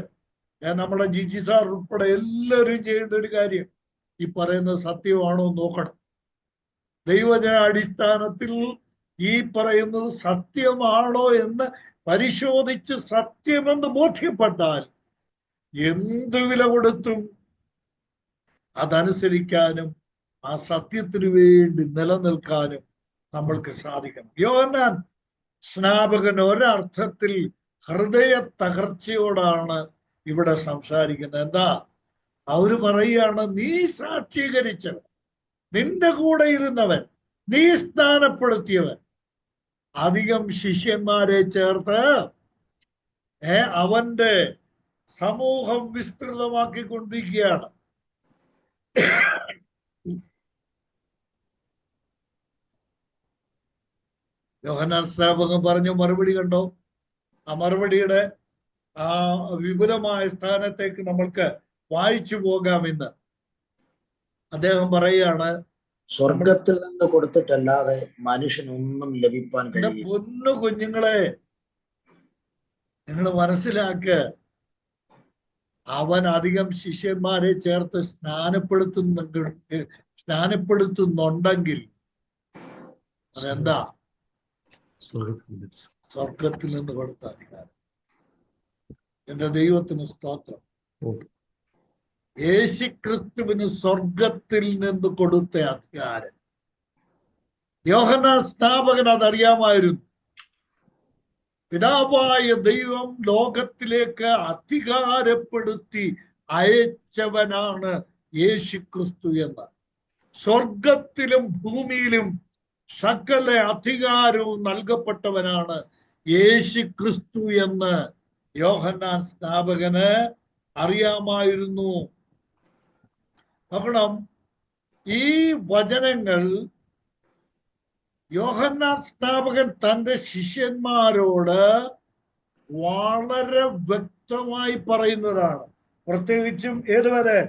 നമ്മുടെ ജിജി സാർ ഉൾപ്പെടെ എല്ലാവരും ചെയ്യുന്ന ഒരു കാര്യം, ഈ പറയുന്നത് സത്യമാണോ നോക്കണം. ദൈവജന അടിസ്ഥാനത്തിൽ ഈ പറയുന്നത് സത്യമാണോ എന്ന് പരിശോധിച്ച് സത്യമെന്ന് ബോധ്യപ്പെട്ടാൽ എന്ത് വില കൊടുത്തും അതനുസരിക്കാനും ആ സത്യത്തിനു വേണ്ടി നിലനിൽക്കാനും നമ്മൾക്ക് സാധിക്കണം. യോഹന്നാൻ സ്നാപകൻ ഒരർത്ഥത്തിൽ ഹൃദയ തകർച്ചയോടാണ് ഇവിടെ സംസാരിക്കുന്നത്. എന്താ അവര് പറയുകയാണ്, നീ സാക്ഷീകരിച്ചവൻ, നിന്റെ കൂടെ ഇരുന്നവൻ, നീ സ്ഥാനപ്പെടുത്തിയവൻ അധികം ശിഷ്യന്മാരെ ചേർത്ത് അവന്റെ സമൂഹം വിസ്തൃതമാക്കിക്കൊണ്ടിരിക്കുകയാണ്. യോഹന്നാൻ സ്നാപകൻ പറഞ്ഞ മറുപടി കണ്ടോ? ആ മറുപടിയുടെ ആ വിപുലമായ സ്ഥാനത്തേക്ക് നമ്മൾക്ക് വായിച്ചു പോകാമെന്ന്. അദ്ദേഹം പറയുകയാണ്, സ്വർഗത്തിൽ നിന്ന് കൊടുത്തിട്ടല്ലാതെ മനുഷ്യനൊന്നും ലഭിക്കാൻ കഴിയില്ല. പൊന്നു കുഞ്ഞുങ്ങളെ, നിങ്ങൾ മനസ്സിലാക്ക്, അവൻ അധികം ശിഷ്യന്മാരെ ചേർത്ത് സ്നാനപ്പെടുത്തുന്നുണ്ടെങ്കിൽ അതെന്താ? സ്വർഗത്തിൽ നിന്ന് കൊടുത്ത അധികാരം. എന്റെ ദൈവത്തിന് സ്തോത്രം. യേശുക്രിസ്തുവിന് സ്വർഗത്തിൽ നിന്ന് കൊടുത്ത അധികാരം. യോഹന്നാൻ സ്നാപകൻ അതറിയാമായിരുന്നു. പിതാവായ ദൈവം ലോകത്തിലേക്ക് അധികാരപ്പെടുത്തി അയച്ചവനാണ് യേശുക്രിസ്തു എന്ന്. സ്വർഗത്തിലും ഭൂമിയിലും സകല അധികാരവും നൽകപ്പെട്ടവനാണ് യേശുക്രിസ്തു എന്ന് യോഹന്നാൻ സ്നാപകന് അറിയാമായിരുന്നു. നോക്കണം, ഈ വചനങ്ങൾ യോഹന്നാൻ സ്നാപകൻ തന്റെ ശിഷ്യന്മാരോട് വളരെ വ്യക്തമായി പറയുന്നതാണ്. പ്രത്യേകിച്ചും ഏതുവരെ?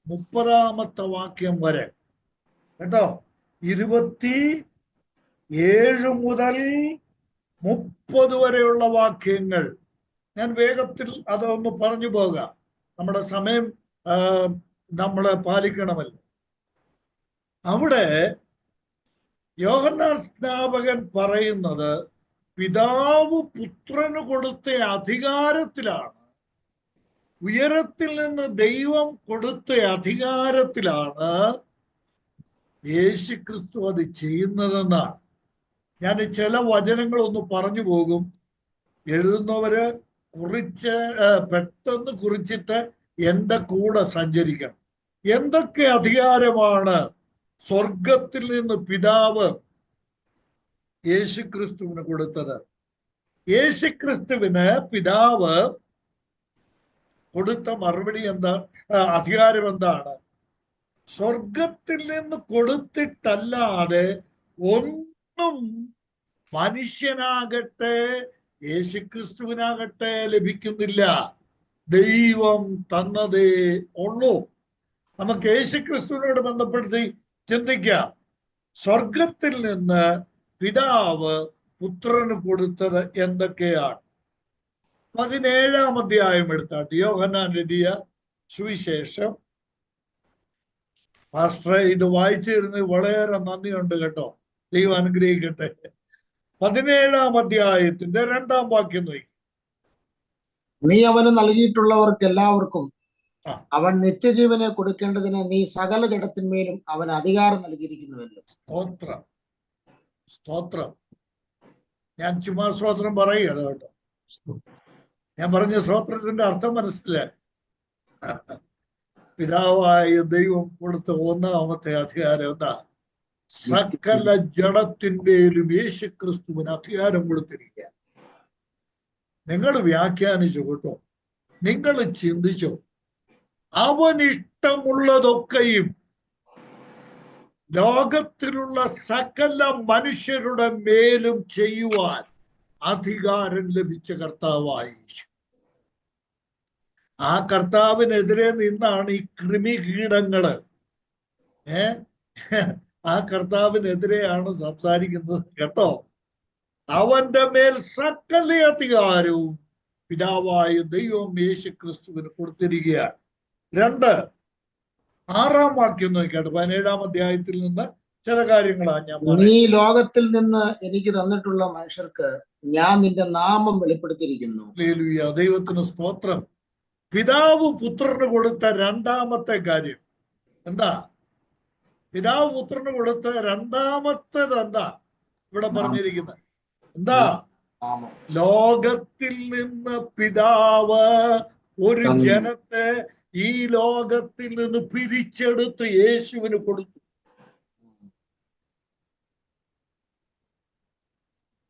30-ാമത്തെ വാക്യം വരെ കേട്ടോ. 27 മുതൽ 30 വരെയുള്ള വാക്യങ്ങൾ ഞാൻ വേഗത്തിൽ അതൊന്ന് പറഞ്ഞു പോകാം. നമ്മുടെ സമയം നമ്മൾ പാലിക്കണമല്ലോ. അവിടെ യോഹന്നാൻ സ്നാപകൻ പറയുന്നത് പിതാവ് പുത്രന് കൊടുത്ത അധികാരത്തിലാണ്, ഉയരത്തിൽ നിന്ന് ദൈവം കൊടുത്ത അധികാരത്തിലാണ് യേശുക്രിസ്തു അത് ചെയ്യുന്നതെന്നാണ്. ഞാൻ ചില വചനങ്ങളൊന്ന് പറഞ്ഞു പോകും. എഴുതുന്നവര് പെട്ടെന്ന് കുറിച്ചിട്ട് എൻ്റെ കൂടെ സഞ്ചരിക്കണം. എന്തൊക്കെ അധികാരമാണ് സ്വർഗത്തിൽ നിന്ന് പിതാവ് യേശുക്രിസ്തുവിന് കൊടുത്തത്? യേശുക്രിസ്തുവിന് പിതാവ് കൊടുത്ത മറുപടി എന്താ? അധികാരം എന്താണ്? സ്വർഗത്തിൽ നിന്ന് കൊടുത്തിട്ടല്ലാതെ ഒന്നും മനുഷ്യനാകട്ടെ യേശുക്രിസ്തുവിനാകട്ടെ ലഭിക്കുന്നില്ല. ദൈവം തന്നതേ ഉള്ളൂ. നമുക്ക് യേശുക്രിസ്തുവിനോട് ബന്ധപ്പെടുത്തി ചിന്തിക്കാം. സ്വർഗത്തിൽ നിന്ന് പിതാവ് പുത്രന് കൊടുത്തത് എന്തൊക്കെയാണ്? 17-ാം അധ്യായം എടുത്താട്ട് യോഹന്നാൻ എഴുതിയ സുവിശേഷം. പാസ്റ്ററെ, ഇത് വായിച്ചിരുന്ന് വളരെ നന്ദിയുണ്ട് കേട്ടോ. ദൈവം അനുഗ്രഹിക്കട്ടെ. 17-ാം അധ്യായത്തിന്റെ 2-ാം വാക്യം നോക്കി. നീ അവന് നൽകിയിട്ടുള്ളവർക്ക് എല്ലാവർക്കും അവൻ നിത്യജീവനെ കൊടുക്കേണ്ടതിന് നീ സകല ജഡത്തിന്മേലും അവൻ അധികാരം നൽകിയിരിക്കുന്നുവല്ലോ. സ്തോത്രം, സ്തോത്രം. ഞാൻ ചുമ്മാ സ്തോത്രം പറയുകയല്ല കേട്ടോ. ഞാൻ പറഞ്ഞ സ്തോത്രത്തിന്റെ അർത്ഥം മനസ്സിലായി. പിതാവായ ദൈവം കൊടുത്ത 1-ാമത്തെ അധികാരം എന്താ? സകല ജഡത്തിന്മേലും യേശുക്രിസ്തുവിന് അധികാരം കൊടുത്തിരിക്കുക. നിങ്ങൾ വ്യാഖ്യാനിച്ചു കേട്ടോ, നിങ്ങൾ ചിന്തിച്ചോ. അവൻ ഇഷ്ടമുള്ളതൊക്കെയും ലോകത്തിലുള്ള സകല മനുഷ്യരുടെ മേലും ചെയ്യുവാൻ അധികാരം ലഭിച്ച കർത്താവായി. ആ കർത്താവിനെതിരെ നിന്നാണ് ഈ കൃമികീടങ്ങള് ആ കർത്താവിനെതിരെയാണ് സംസാരിക്കുന്നത് കേട്ടോ. അവന്റെ മേൽ സകല അധികാരവും പിതാവായ ദൈവം യേശുക്രിസ്തുവിന് കൊടുത്തിരിക്കുകയാണ്. 6-ാം വാക്യം നോക്കിയാട്ട് 17-ാം അധ്യായത്തിൽ നിന്ന് ചില കാര്യങ്ങളാണ് ഞാൻ പറയുന്നത്. നീ ലോകത്തിൽ നിന്ന് എനിക്ക് തന്നിട്ടുള്ള മനുഷ്യർക്ക് ഞാൻ നിന്റെ നാമം വെളിപ്പെടുത്തിയിരിക്കുന്നു. ഹല്ലേലൂയ, ദൈവത്തിന് സ്തോത്രം. പിതാവ് പുത്രന് കൊടുത്ത 2-ാമത്തെ കാര്യം എന്താ? പിതാവ് പുത്രന് കൊടുത്ത 2-ാമത്തേത് എന്താ ഇവിടെ പറഞ്ഞിരിക്കുന്നത്? എന്താ? ലോകത്തിൽ നിന്ന് പിതാവ് ഒരു ജനത്തെ ഈ ലോകത്തിൽ നിന്ന് പിരിച്ചെടുത്ത് യേശുവിന് കൊടുത്തു.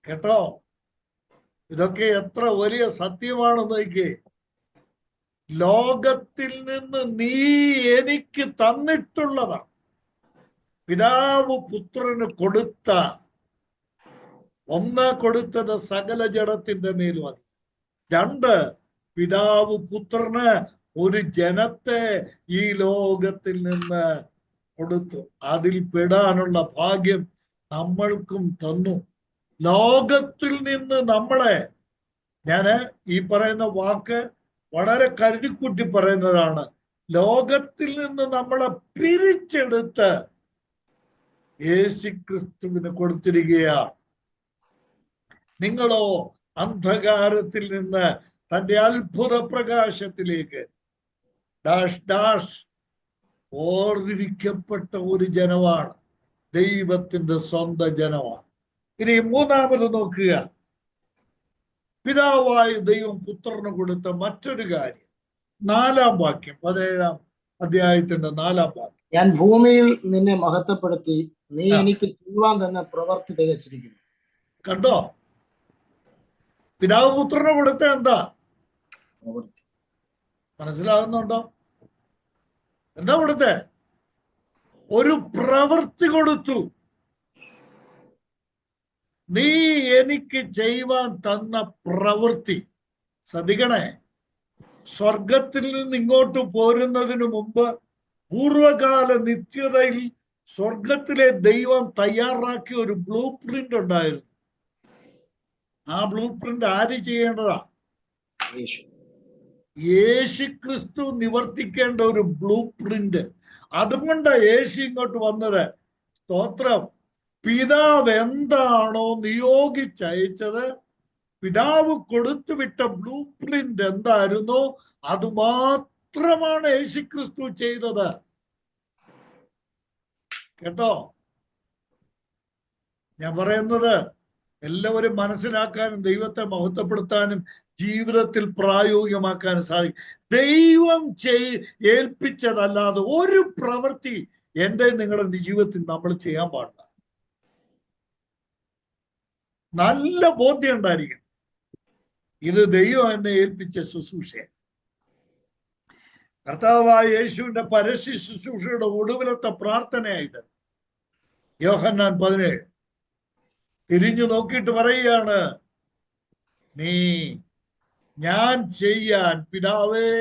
കേട്ടോ? ഇതൊക്കെ എത്ര വലിയ സത്യമാണെന്ന് നോക്കിയേ. ലോകത്തിൽ നിന്ന് നീ എനിക്ക് തന്നിട്ടുള്ളവർ, പിതാവ് പുത്രന് കൊടുത്ത, ഒന്ന് കൊടുത്തത് സകല ജഡത്തിന്റെ മേലും മതി. 2, പിതാവ് പുത്രന് ഒരു ജനത്തെ ഈ ലോകത്തിൽ നിന്ന് കൊടുത്തു. അതിൽ പെടാനുള്ള ഭാഗ്യം നമ്മൾക്കും തന്നു. ലോകത്തിൽ നിന്ന് നമ്മളെ, ഞാന് ഈ പറയുന്ന വാക്ക് വളരെ കരുതിക്കുട്ടി പറയുന്നതാണ്, ലോകത്തിൽ നിന്ന് നമ്മളെ പിരിച്ചെടുത്ത് യേശുക്രിസ്തുവിന് കൊടുത്തിരിക്കുകയാണ്. നിങ്ങളോ അന്ധകാരത്തിൽ നിന്ന് തന്റെ അത്ഭുത പ്രകാശത്തിലേക്ക് ഓർതിരിക്കപ്പെട്ട ഒരു ജനമാണ്, ദൈവത്തിന്റെ സ്വന്തം ജനമാണ്. ഇനി 3-ാമത് നോക്കുക. പിതാവായ ദൈവം പുത്രന് കൊടുത്ത മറ്റൊരു കാര്യം. 4-ാം വാക്യം, 17-ാം അധ്യായത്തിന്റെ 4-ാം വാക്യം. ഞാൻ ഭൂമിയിൽ നിന്നെ മഹത്വപ്പെടുത്തി, നീ എനിക്ക് ചെയ്യുവാൻ തന്നെ പ്രവർത്തി തികച്ചിരിക്കുന്നു. കണ്ടോ? പിതാവ് പുത്രന് കൊടുത്ത എന്താ? മനസ്സിലാകുന്നുണ്ടോ? എന്താ കൊടുത്തേ? ഒരു പ്രവൃത്തി കൊടുത്തു. നീ എനിക്ക് ചെയ്യുവാൻ തന്ന പ്രവൃത്തി. ശ്രദ്ധിക്കണേ, സ്വർഗത്തിൽ നിന്ന് ഇങ്ങോട്ട് പോരുന്നതിന് മുമ്പ് പൂർവകാല നിത്യതയിൽ സ്വർഗത്തിലെ ദൈവം തയ്യാറാക്കിയ ഒരു ബ്ലൂ പ്രിന്റ് ഉണ്ടായിരുന്നു. ആ ബ്ലൂ പ്രിന്റ് ആര് ചെയ്യേണ്ടതാ? യേശുക്രിസ്തു നിവർത്തിക്കേണ്ട ഒരു ബ്ലൂ പ്രിന്റ്. അതുകൊണ്ട് യേശു ഇങ്ങോട്ട് വന്നത്. സ്തോത്രം. പിതാവ് എന്താണോ നിയോഗിച്ചയച്ചത്, പിതാവ് കൊടുത്തുവിട്ട ബ്ലൂ പ്രിന്റ് എന്തായിരുന്നോ അത് മാത്രമാണ് യേശുക്രിസ്തു ചെയ്തത്. കേട്ടോ? ഞാൻ പറയുന്നത് എല്ലാവരും മനസ്സിലാക്കാനും ദൈവത്തെ മഹത്വപ്പെടുത്താനും ജീവിതത്തിൽ പ്രായോഗികമാക്കാനും സാധിക്കും. ദൈവം ഏൽപ്പിച്ചതല്ലാതെ ഒരു പ്രവൃത്തി എൻ്റെ നിങ്ങളുടെ ജീവിതത്തിൽ നമ്മൾ ചെയ്യാൻ പാടില്ല. നല്ല ബോധ്യം ഉണ്ടായിരിക്കും, ഇത് ദൈവം എന്നെ ഏൽപ്പിച്ച ശുശ്രൂഷ. കർത്താവായ യേശുവിന്റെ പരസ്യ ശുശ്രൂഷയുടെ ഒടുവിലത്തെ പ്രാർത്ഥനയായത്. യോഹന്നാൻ 17. തിരിഞ്ഞു നോക്കിയിട്ട് പറയുകയാണ്, നീ ഞാൻ ചെയ്യാൻ പിതാവേ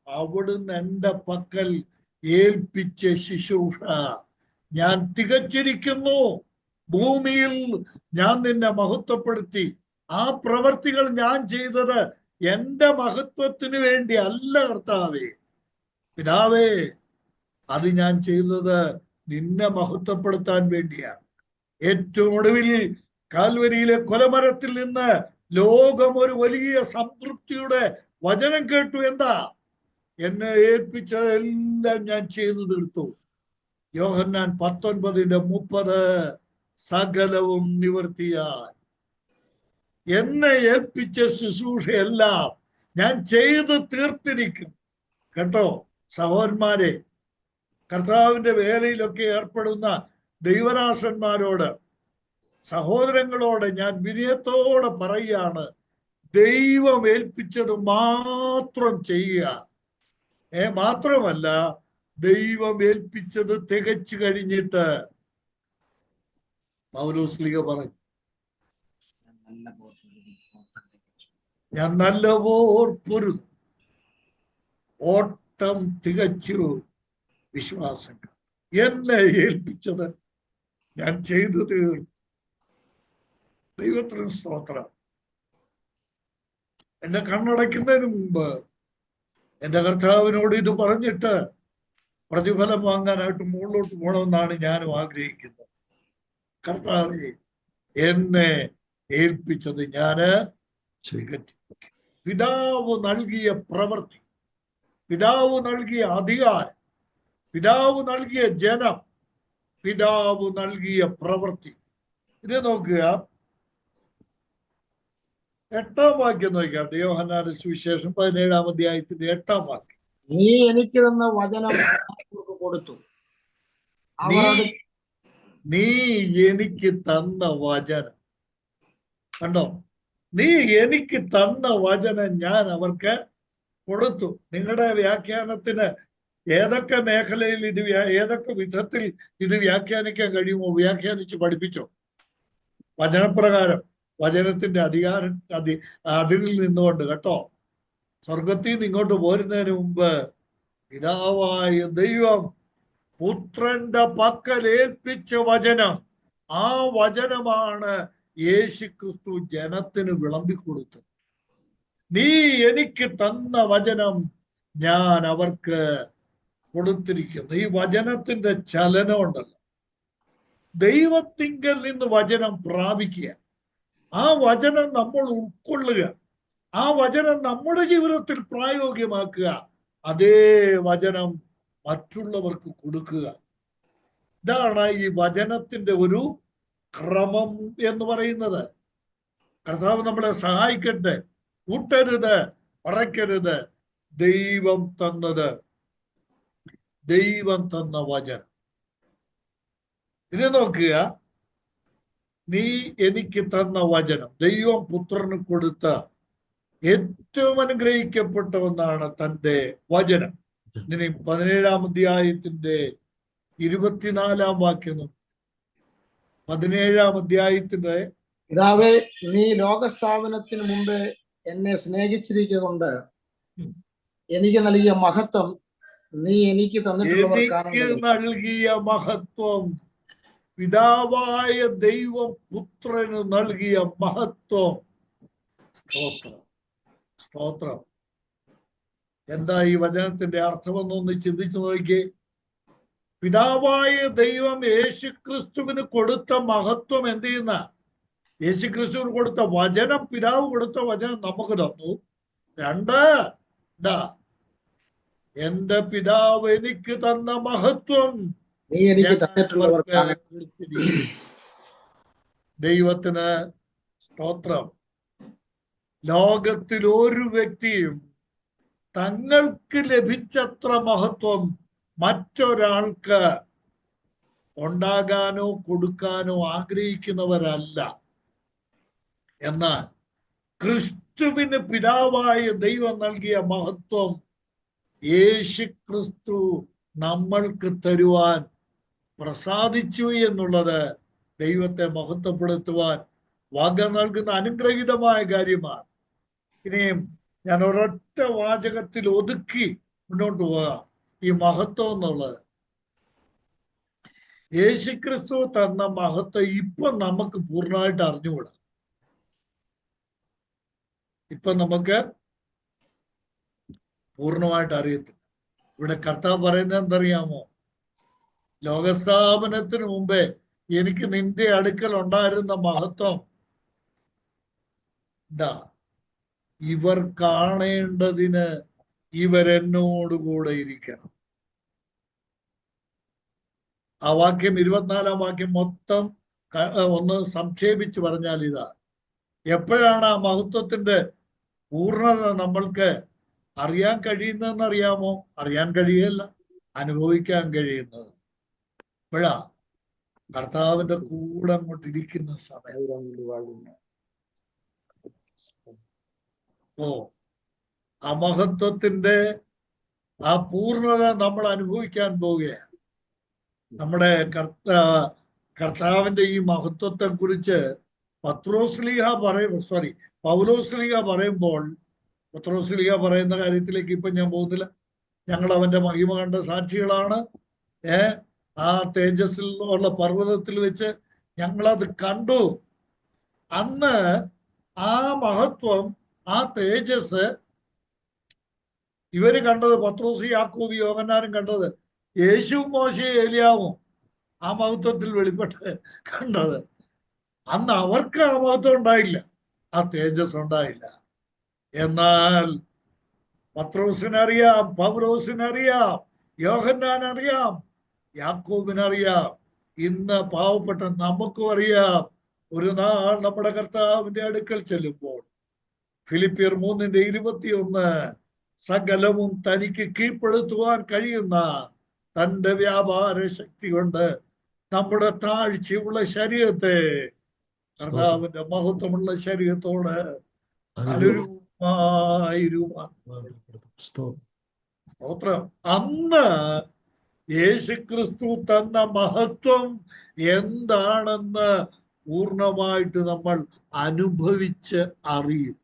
അവിടുന്ന് എൻ്റെ പക്കൽ ഏൽപ്പിച്ച ശുശ്രൂഷ ഞാൻ തികച്ചിരിക്കുന്നു. ഭൂമിയിൽ ഞാൻ നിന്നെ മഹത്വപ്പെടുത്തി. ആ പ്രവർത്തികൾ ഞാൻ ചെയ്തത് എൻ്റെ മഹത്വത്തിന് വേണ്ടി അല്ല കർത്താവേ. പിതാവേ, അത് ഞാൻ ചെയ്തത് നിന്നെ മഹത്വപ്പെടുത്താൻ വേണ്ടിയാണ്. ഏറ്റവും ഒടുവിൽ കാൽവരിയിലെ കൊലമരത്തിൽ നിന്ന് ലോകം ഒരു വലിയ സംതൃപ്തിയുടെ വചനം കേട്ടു. എന്താ? എന്നെ ഏൽപ്പിച്ചതെല്ലാം ഞാൻ ചെയ്തു തീർത്തു. യോഹന്നാൻ 19:30 സകലവും നിവർത്തിയാൽ. എന്നെ ഏൽപ്പിച്ച ശുശ്രൂഷയെല്ലാം ഞാൻ ചെയ്തു തീർത്തിരിക്കും. കേട്ടോ സഹോദരന്മാരെ, കർത്താവിന്റെ വേലയിലൊക്കെ ഏർപ്പെടുന്ന ദൈവദാസന്മാരോട്, സഹോദരങ്ങളോട് ഞാൻ വിനയത്തോടെ പറയുകയാണ്, ദൈവം ഏൽപ്പിച്ചത് മാത്രം ചെയ്യുക. മാത്രമല്ല, ദൈവം ഏൽപ്പിച്ചത് തികച്ചു കഴിഞ്ഞിട്ട് പൗലോസ്ലീഹ പറഞ്ഞു, ഞാൻ നല്ലപോർ പൊരുതു, ഓട്ടം തികച്ചു, വിശ്വാസം. എന്നെ ഏൽപ്പിച്ചത് ഞാൻ ചെയ്തു തീർന്നു. ദൈവത്തിന് സ്തോത്രം. എന്നെ കണ്ണടയ്ക്കുന്നതിന് മുമ്പ് എൻ്റെ കർത്താവിനോട് ഇത് പറഞ്ഞിട്ട് പ്രതിഫലം വാങ്ങാനായിട്ട് മുകളിലോട്ട് പോകണമെന്നാണ് ഞാനും ആഗ്രഹിക്കുന്നത്. കർത്താവേ, എന്നെ ഏൽപ്പിച്ചത് ഞാന് തികച്ചു. പിതാവ് നൽകിയ പ്രവൃത്തി, പിതാവ് നൽകിയ അധികാരം, പിതാവ് നൽകിയ ജനം, പിതാവ് നൽകിയ പ്രവൃത്തി. ഇത് നോക്കുക, 8-ാം വാക്യം നോക്കാം. യോഹന്നാന്റെ സുവിശേഷം 17-ാം അധ്യായത്തിന്റെ 8-ാം വാക്യം. നീ എനിക്ക് തന്ന വചനം കൊടുത്തു. നീ എനിക്ക് തന്ന വചനം കണ്ടോ? നീ എനിക്ക് തന്ന വചനം ഞാൻ അവർക്ക് കൊടുത്തു. നിങ്ങളുടെ വ്യാഖ്യാനത്തിന് ഏതൊക്കെ മേഖലയിൽ ഇത് ഏതൊക്കെ വിധത്തിൽ ഇത് വ്യാഖ്യാനിക്കാൻ കഴിയുമോ വ്യാഖ്യാനിച്ച് പഠിപ്പിച്ചോ. വചനപ്രകാരം, വചനത്തിന്റെ അതിൽ നിന്നുകൊണ്ട് കേട്ടോ. സ്വർഗത്തിൽ നിന്ന് ഇങ്ങോട്ട് പോരുന്നതിന് മുമ്പ് പിതാവായ ദൈവം പുത്രന്റെ പക്കൽ ഏൽപ്പിച്ച വചനം, ആ വചനമാണ് യേശുക്രിസ്തു ജനത്തിന് വിളമ്പിക്കൊടുത്തത്. നീ എനിക്ക് തന്ന വചനം ഞാൻ അവർക്ക് കൊടുത്തിരിക്കുന്നു. ഈ വചനത്തിന്റെ ചലനം ഉണ്ടല്ലോ, ദൈവത്തിങ്കൽ നിന്ന് വചനം പ്രാപിക്കുക, ആ വചനം നമ്മൾ ഉൾക്കൊള്ളുക, ആ വചനം നമ്മുടെ ജീവിതത്തിൽ പ്രായോഗികമാക്കുക, അതേ വചനം മറ്റുള്ളവർക്ക് കൊടുക്കുക. ഇതാണ് ഈ വചനത്തിന്റെ ഒരു ക്രമം എന്ന് പറയുന്നത്. കർത്താവ് നമ്മളെ സഹായിക്കട്ടെ. കൂട്ടരുത്, പറയ്ക്കരുത്. ദൈവം തന്നത്, ദൈവം തന്ന വചനം. ഇനി നോക്കുക, നീ എനിക്ക് തന്ന വചനം, ദൈവം പുത്രന് കൊടുത്ത ഏറ്റവും അനുഗ്രഹിക്കപ്പെട്ട ഒന്നാണ് തന്റെ വചനം. ഇനി 17-ാം അധ്യായത്തിന്റെ 24-ാം വാക്യം. 17-ാം അധ്യായത്തിന്റെ, പിതാവേ, നീ ലോകസ്ഥാപനത്തിന് മുമ്പേ എന്നെ സ്നേഹിച്ചിരിക്കൊണ്ട് എനിക്ക് നൽകിയ മഹത്വം നീ എനിക്ക് നൽകിയ മഹത്വം, പിതാവായ ദൈവം പുത്രന് നൽകിയ മഹത്വം. സ്തോത്രം, സ്തോത്രം. എന്താ ഈ വചനത്തിന്റെ അർത്ഥമെന്നൊന്ന് ചിന്തിച്ചു നോക്കിയേ. പിതാവായ ദൈവം യേശുക്രിസ്തുവിന് കൊടുത്ത മഹത്വം എന്ത് ചെയ്യുന്ന? യേശുക്രിസ്തുവിന് കൊടുത്ത വചനം, പിതാവ് കൊടുത്ത വചനം നമുക്ക് തന്നു. 2, എന്റെ പിതാവ് എനിക്ക് തന്ന മഹത്വം ദൈവത്തിന് സ്തോത്രം. ലോകത്തിൽ ഒരു വ്യക്തിയും തങ്ങൾക്ക് ലഭിച്ചത്ര മഹത്വം മറ്റൊരാൾക്ക് ഉണ്ടാകാനോ കൊടുക്കാനോ ആഗ്രഹിക്കുന്നവരല്ല. എന്നാൽ ക്രിസ്തുവിന് പിതാവായ ദൈവം നൽകിയ മഹത്വം യേശുക്രിസ്തു നമ്മൾക്ക് തരുവാൻ പ്രസാദിച്ചു എന്നുള്ളത് ദൈവത്തെ മഹത്വപ്പെടുത്തുവാൻ വാഗ്ദാനം നൽകുന്ന അനുഗ്രഹീതമായ കാര്യമാണ്. ഇനിയും ഞാൻ ഒരൊറ്റ വാചകത്തിൽ ഒതുക്കി മുന്നോട്ട് പോകാം. ഈ മഹത്വം എന്നുള്ളത് യേശുക്രിസ്തു തന്ന മഹത്വം ഇപ്പൊ നമുക്ക് പൂർണ്ണമായിട്ട് അറിഞ്ഞുകൂടാ. ഇപ്പൊ നമുക്ക് പൂർണ്ണമായിട്ട് അറിയത്തില്ല. ഇവിടെ കർത്താവ് പറയുന്നത് എന്തറിയാമോ? ലോകസ്ഥാപനത്തിന് മുമ്പേ എനിക്ക് നിന്റെ അടുക്കൽ ഉണ്ടായിരുന്ന മഹത്വം ഇവർ കാണേണ്ടതിന് ഇവരെന്നോടുകൂടെ ഇരിക്കണം. ആ വാക്യം 24-ാം വാക്യം മൊത്തം ഒന്ന് സംക്ഷേപിച്ച് പറഞ്ഞാൽ ഇതാ: എപ്പോഴാണ് ആ മഹത്വത്തിന്റെ പൂർണ്ണത നമ്മൾക്ക് അറിയാൻ കഴിയുന്നതെന്ന് അറിയാമോ? അറിയാൻ കഴിയല്ല, അനുഭവിക്കാൻ കഴിയുന്നത് ഇപ്പോഴാ കർത്താവിന്റെ കൂടെ അങ്ങോട്ട് ഇരിക്കുന്ന സമയം. ഓ, ആ മഹത്വത്തിന്റെ ആ പൂർണ്ണത നമ്മൾ അനുഭവിക്കാൻ പോവുകയാണ്. നമ്മുടെ കർത്താവിന്റെ ഈ മഹത്വത്തെ കുറിച്ച് പൗലോസ്ലീഹ പറയുമ്പോൾ, പത്രോസ്ലീഹ പറയുന്ന കാര്യത്തിലേക്ക് ഇപ്പൊ ഞാൻ പോകുന്നില്ല. ഞങ്ങൾ അവന്റെ മഹിമ കണ്ട സാക്ഷികളാണ്. ആ തേജസ്സിൽ ഉള്ള പർവ്വതത്തിൽ വെച്ച് ഞങ്ങളത് കണ്ടു. അന്ന് ആ മഹത്വം, ആ തേജസ് ഇവര് കണ്ടത്, പത്രോസ്, യാക്കോബ്, യോഹന്നാനും കണ്ടത്, യേശുവും മോശയും ഏലിയാവും ആ മഹത്വത്തിൽ വെളിപ്പെട്ട് കണ്ടത്. അന്ന് അവർക്ക് ആ മഹത്വം ഉണ്ടായില്ല, ആ തേജസ് ഉണ്ടായില്ല. എന്നാൽ പത്രോസിനറിയാം, പൗലോസിനറിയാം, യോഹന്നാനറിയാം, യാക്കോബിനറിയാം, ഇന്ന് പാവപ്പെട്ട നമുക്കും അറിയാം. ഒരു നാൾ നമ്മുടെ കർത്താവിന്റെ അടുക്കൽ ചെല്ലുമ്പോൾ, ഫിലിപ്പിയർ 3:21, സകലവും തനിക്ക് കീഴ്പ്പെടുത്തുവാൻ കഴിയുന്ന തന്റെ വ്യാപാര ശക്തി കൊണ്ട് നമ്മുടെ താഴ്ചയുള്ള ശരീരത്തെ കർത്താവിന്റെ മഹത്വമുള്ള ശരീരത്തോട് സ്തോത്രം. അന്ന് യേശുക്രിസ്തു തന്ന മഹത്വം എന്താണെന്ന് പൂർണ്ണമായിട്ട് നമ്മൾ അനുഭവിച്ച് അറിയും.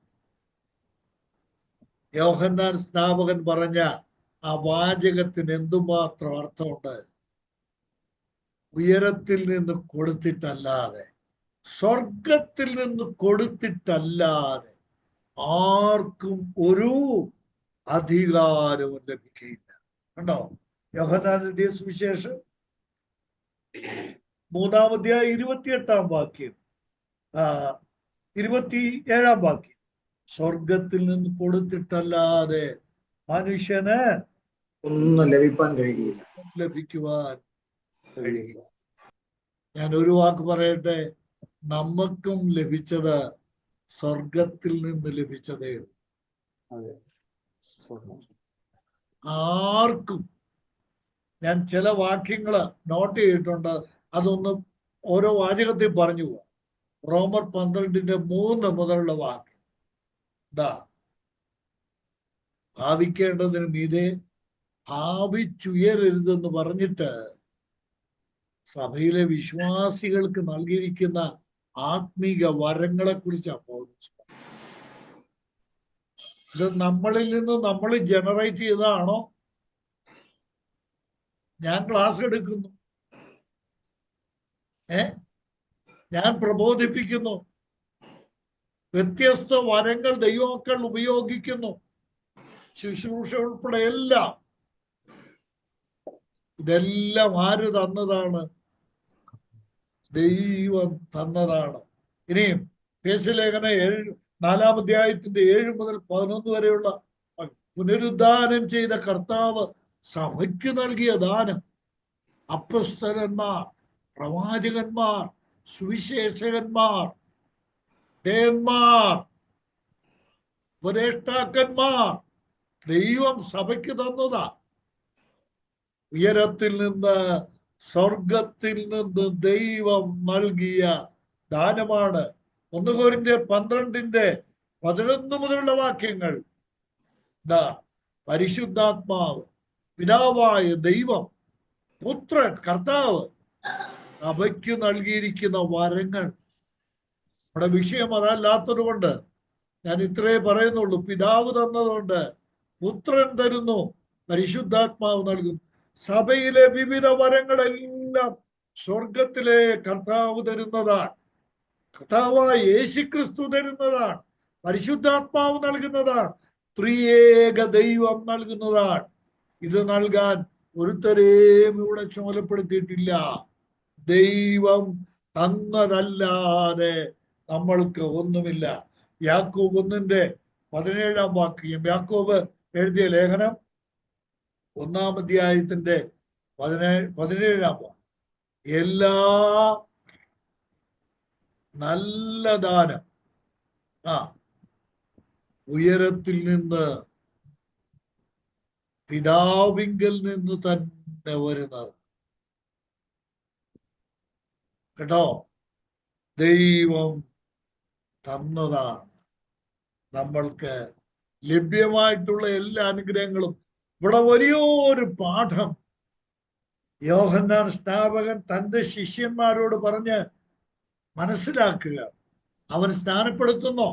യോഹന്നാൻ സ്നാപകൻ പറഞ്ഞ ആ വാചകത്തിന് എന്തുമാത്രം അർത്ഥമുണ്ട്! ഉയരത്തിൽ നിന്ന് കൊടുത്തിട്ടല്ലാതെ, സ്വർഗത്തിൽ നിന്ന് കൊടുത്തിട്ടല്ലാതെ ആർക്കും ഒരു അധികാരവും ലഭിക്കുകയില്ല. കണ്ടോ? യോഹന്നാന്റെ സുവിശേഷം 3-ാം അധ്യായം 28-ാം വാക്യം, 27-ാം വാക്യം, സ്വർഗത്തിൽ നിന്ന് കൊടുത്തിട്ടല്ലാതെ മനുഷ്യന് ഒന്നും ലഭിക്കുവാൻ കഴിയില്ല. ഞാൻ ഒരു വാക്ക് പറയട്ടെ, നമുക്കും ലഭിച്ചത് സ്വർഗത്തിൽ നിന്ന് ലഭിച്ചതേ. ആർക്കും. ഞാൻ ചില വാക്യങ്ങള് നോട്ട് ചെയ്തിട്ടുണ്ട്, അതൊന്ന് ഓരോ വാചകത്തിൽ പറഞ്ഞു പോവാം. റോമർ 12:3 മുതലുള്ള വാക്യം ഭാവിക്കേണ്ടതിന് മീതെ ഭാവിച്ചുയരരുതെന്ന് പറഞ്ഞിട്ട് സഭയിലെ വിശ്വാസികൾക്ക് നൽകിയിരിക്കുന്ന ആത്മീക വരങ്ങളെ കുറിച്ചാണ് പൗലോസ്. ഇത് നമ്മളിൽ നിന്ന് നമ്മൾ ജനറേറ്റ് ചെയ്തതാണോ? ഞാൻ ക്ലാസ് എടുക്കുന്നു, ഞാൻ പ്രബോധിപ്പിക്കുന്നു, വ്യത്യസ്ത വരങ്ങൾ ദൈവമക്കൾ ഉപയോഗിക്കുന്നു, ശുശ്രൂഷ ഉൾപ്പെടെ എല്ലാം. ഇതെല്ലാം ആര് തന്നതാണ്? ദൈവം തന്നതാണ്. ഇനിയും ലേഖനം 4-ാം അധ്യായത്തിന്റെ 7 മുതൽ 11 വരെയുള്ള പുനരുദ്ധാനം ചെയ്ത കർത്താവ് സഭയ്ക്ക് നൽകിയ ദാനം, അപ്പോസ്തലന്മാർ, പ്രവാചകന്മാർ, സുവിശേഷകന്മാർ, ദേവന്മാർ, ഉപദേഷ്ടാക്കന്മാർ, ദൈവം സഭയ്ക്ക് തന്നതാ. ഉയരത്തിൽ നിന്ന്, സ്വർഗത്തിൽ നിന്ന് ദൈവം നൽകിയ ദാനമാണ്. 1 കൊരിന്ത്യർ 12:11 മുതലുള്ള വാക്യങ്ങൾ, പരിശുദ്ധാത്മാവ്, പിതാവായ ദൈവം, പുത്രൻ, കർത്താവ് സഭയ്ക്ക് നൽകിയിരിക്കുന്ന വരങ്ങൾ. നമ്മുടെ വിഷയം അതല്ലാത്തത് കൊണ്ട് ഞാൻ ഇത്രേ പറയുന്നുള്ളൂ. പിതാവ് തന്നതുകൊണ്ട്, പുത്രൻ തരുന്നു, പരിശുദ്ധാത്മാവ് നൽകുന്നു. സഭയിലെ വിവിധ വരങ്ങളെല്ലാം സ്വർഗത്തിലെ കർത്താവ് തരുന്നതാണ്. കർത്താവായ യേശുക്രിസ്തു തരുന്നതാണ്. പരിശുദ്ധാത്മാവ് നൽകുന്നതാണ്. ത്രിയേക ദൈവം നൽകുന്നതാണ്. ഇത് നൽകാൻ ഒരുത്തരെയും ഇവിടെ ചുമതലപ്പെടുത്തിയിട്ടില്ല. ദൈവം തന്നതല്ലാതെ നമ്മൾക്ക് ഒന്നുമില്ല. യാക്കോബ് 1:17 വാക്യം, യാക്കോബ് എഴുതിയ ലേഖനം 1-ാം അധ്യായത്തിന്റെ 17 വാക്യം, എല്ലാ നല്ല ദാനം ഉയരത്തിൽ നിന്ന് പിതാവിങ്കൽ നിന്ന് തന്നെ വരുന്നത്. കേട്ടോ, ദൈവം തന്നതാണ് നമ്മൾക്ക് ലഭ്യമായിട്ടുള്ള എല്ലാ അനുഗ്രഹങ്ങളും. ഇവിടെ വലിയൊരു പാഠം യോഹന്നാൻ സ്നാപകൻ തന്റെ ശിഷ്യന്മാരോട് പറഞ്ഞ് മനസ്സിലാക്കുക. അവൻ സ്നാനപ്പെടുത്തുന്നോ?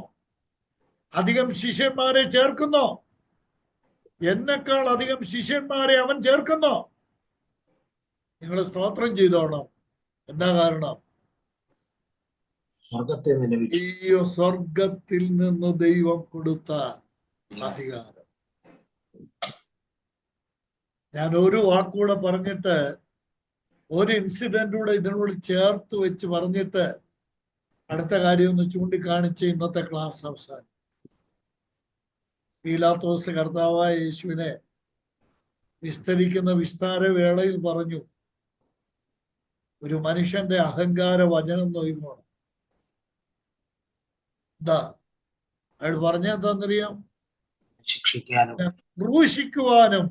അധികം ശിഷ്യന്മാരെ ചേർക്കുന്നോ? എന്നെക്കാൾ അധികം ശിഷ്യന്മാരെ അവൻ ചേർക്കുന്നോ? നിങ്ങൾ സ്തോത്രം ചെയ്തോണം. എന്താ കാരണം? സ്വർഗത്തിൽ നിന്ന് ദൈവം കൊടുത്ത അധികാരം. ഞാൻ ഒരു വാക്കുകൂടെ പറഞ്ഞിട്ട്, ഒരു ഇൻസിഡന്റൂടെ ഇതിനോട് ചേർത്ത് വെച്ച് പറഞ്ഞിട്ട് അടുത്ത കാര്യം ഒന്ന് ചൂണ്ടിക്കാണിച്ച് ഇന്നത്തെ ക്ലാസ് അവസാനം. പീലാത്തോസ് കർത്താവായ യേശുവിനെ വിസ്തരിക്കുന്ന വിസ്താര വേളയിൽ പറഞ്ഞു, ഒരു മനുഷ്യന്റെ അഹങ്കാര വചനം നോയിക്കോണം. എന്താ അയാൾ പറഞ്ഞെന്താന്നറിയാം? ക്രൂശിക്കുവാനും